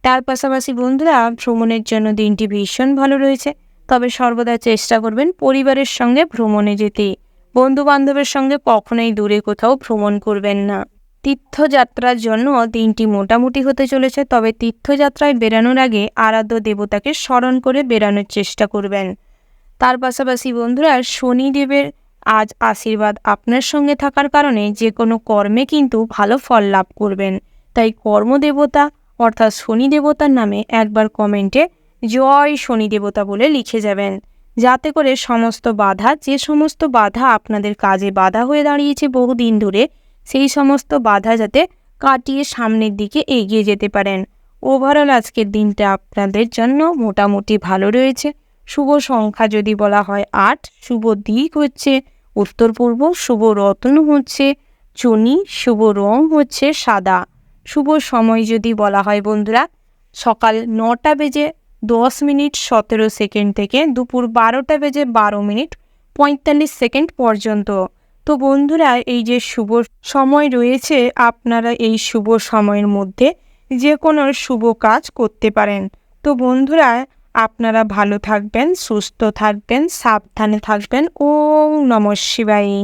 তার পাশাপাশি বন্ধুরা, ভ্রমণের জন্য দিনটি ভীষণ ভালো রয়েছে, তবে সর্বদা চেষ্টা করবেন পরিবারের সঙ্গে ভ্রমণে যেতে। বন্ধুবান্ধবের সঙ্গে কখনোই দূরে কোথাও ভ্রমণ করবেন না। তীর্থযাত্রার জন্য দিনটি মোটামুটি হতে চলেছে, তবে তীর্থযাত্রায় বেরানোর আগে আরাধ্য দেবতাকে স্মরণ করে বেরানোর চেষ্টা করবেন। তার পাশাপাশি বন্ধুরা, শনিদেবের আজ আশীর্বাদ আপনার সঙ্গে থাকার কারণে যে কোনো কর্মে কিন্তু ভালো ফল লাভ করবেন। তাই কর্মদেবতা অর্থাৎ শনি দেবতার নামে একবার কমেন্টে জয় শনি দেবতা বলে লিখে যাবেন, যাতে করে যে সমস্ত বাধা আপনাদের কাজে বাধা হয়ে দাঁড়িয়েছে বহুদিন ধরে, সেই সমস্ত বাধা যাতে কাটিয়ে সামনের দিকে এগিয়ে যেতে পারেন। ওভারঅল আজকের দিনটা আপনাদের জন্য মোটামুটি ভালো রয়েছে। শুভ সংখ্যা যদি বলা হয় 8, শুভ দিক হচ্ছে উত্তর পূর্ব, শুভ রত্ন হচ্ছে চুনি, শুভ রং হচ্ছে সাদা। শুভ সময় যদি বলা হয় বন্ধুরা, সকাল 9টা বেজে 10 মিনিট 17 সেকেন্ড থেকে দুপুর 12টা বেজে 12 মিনিট 45 সেকেন্ড পর্যন্ত। তো বন্ধুরা, এই যে শুভ সময় রয়েছে, আপনারা এই শুভ সময়ের মধ্যে যে কোনো শুভ কাজ করতে পারেন। তো বন্ধুরা, আপনারা ভালো থাকবেন, সুস্থ থাকবেন, সাবধানে থাকবেন। ওম নমঃ শিবায়।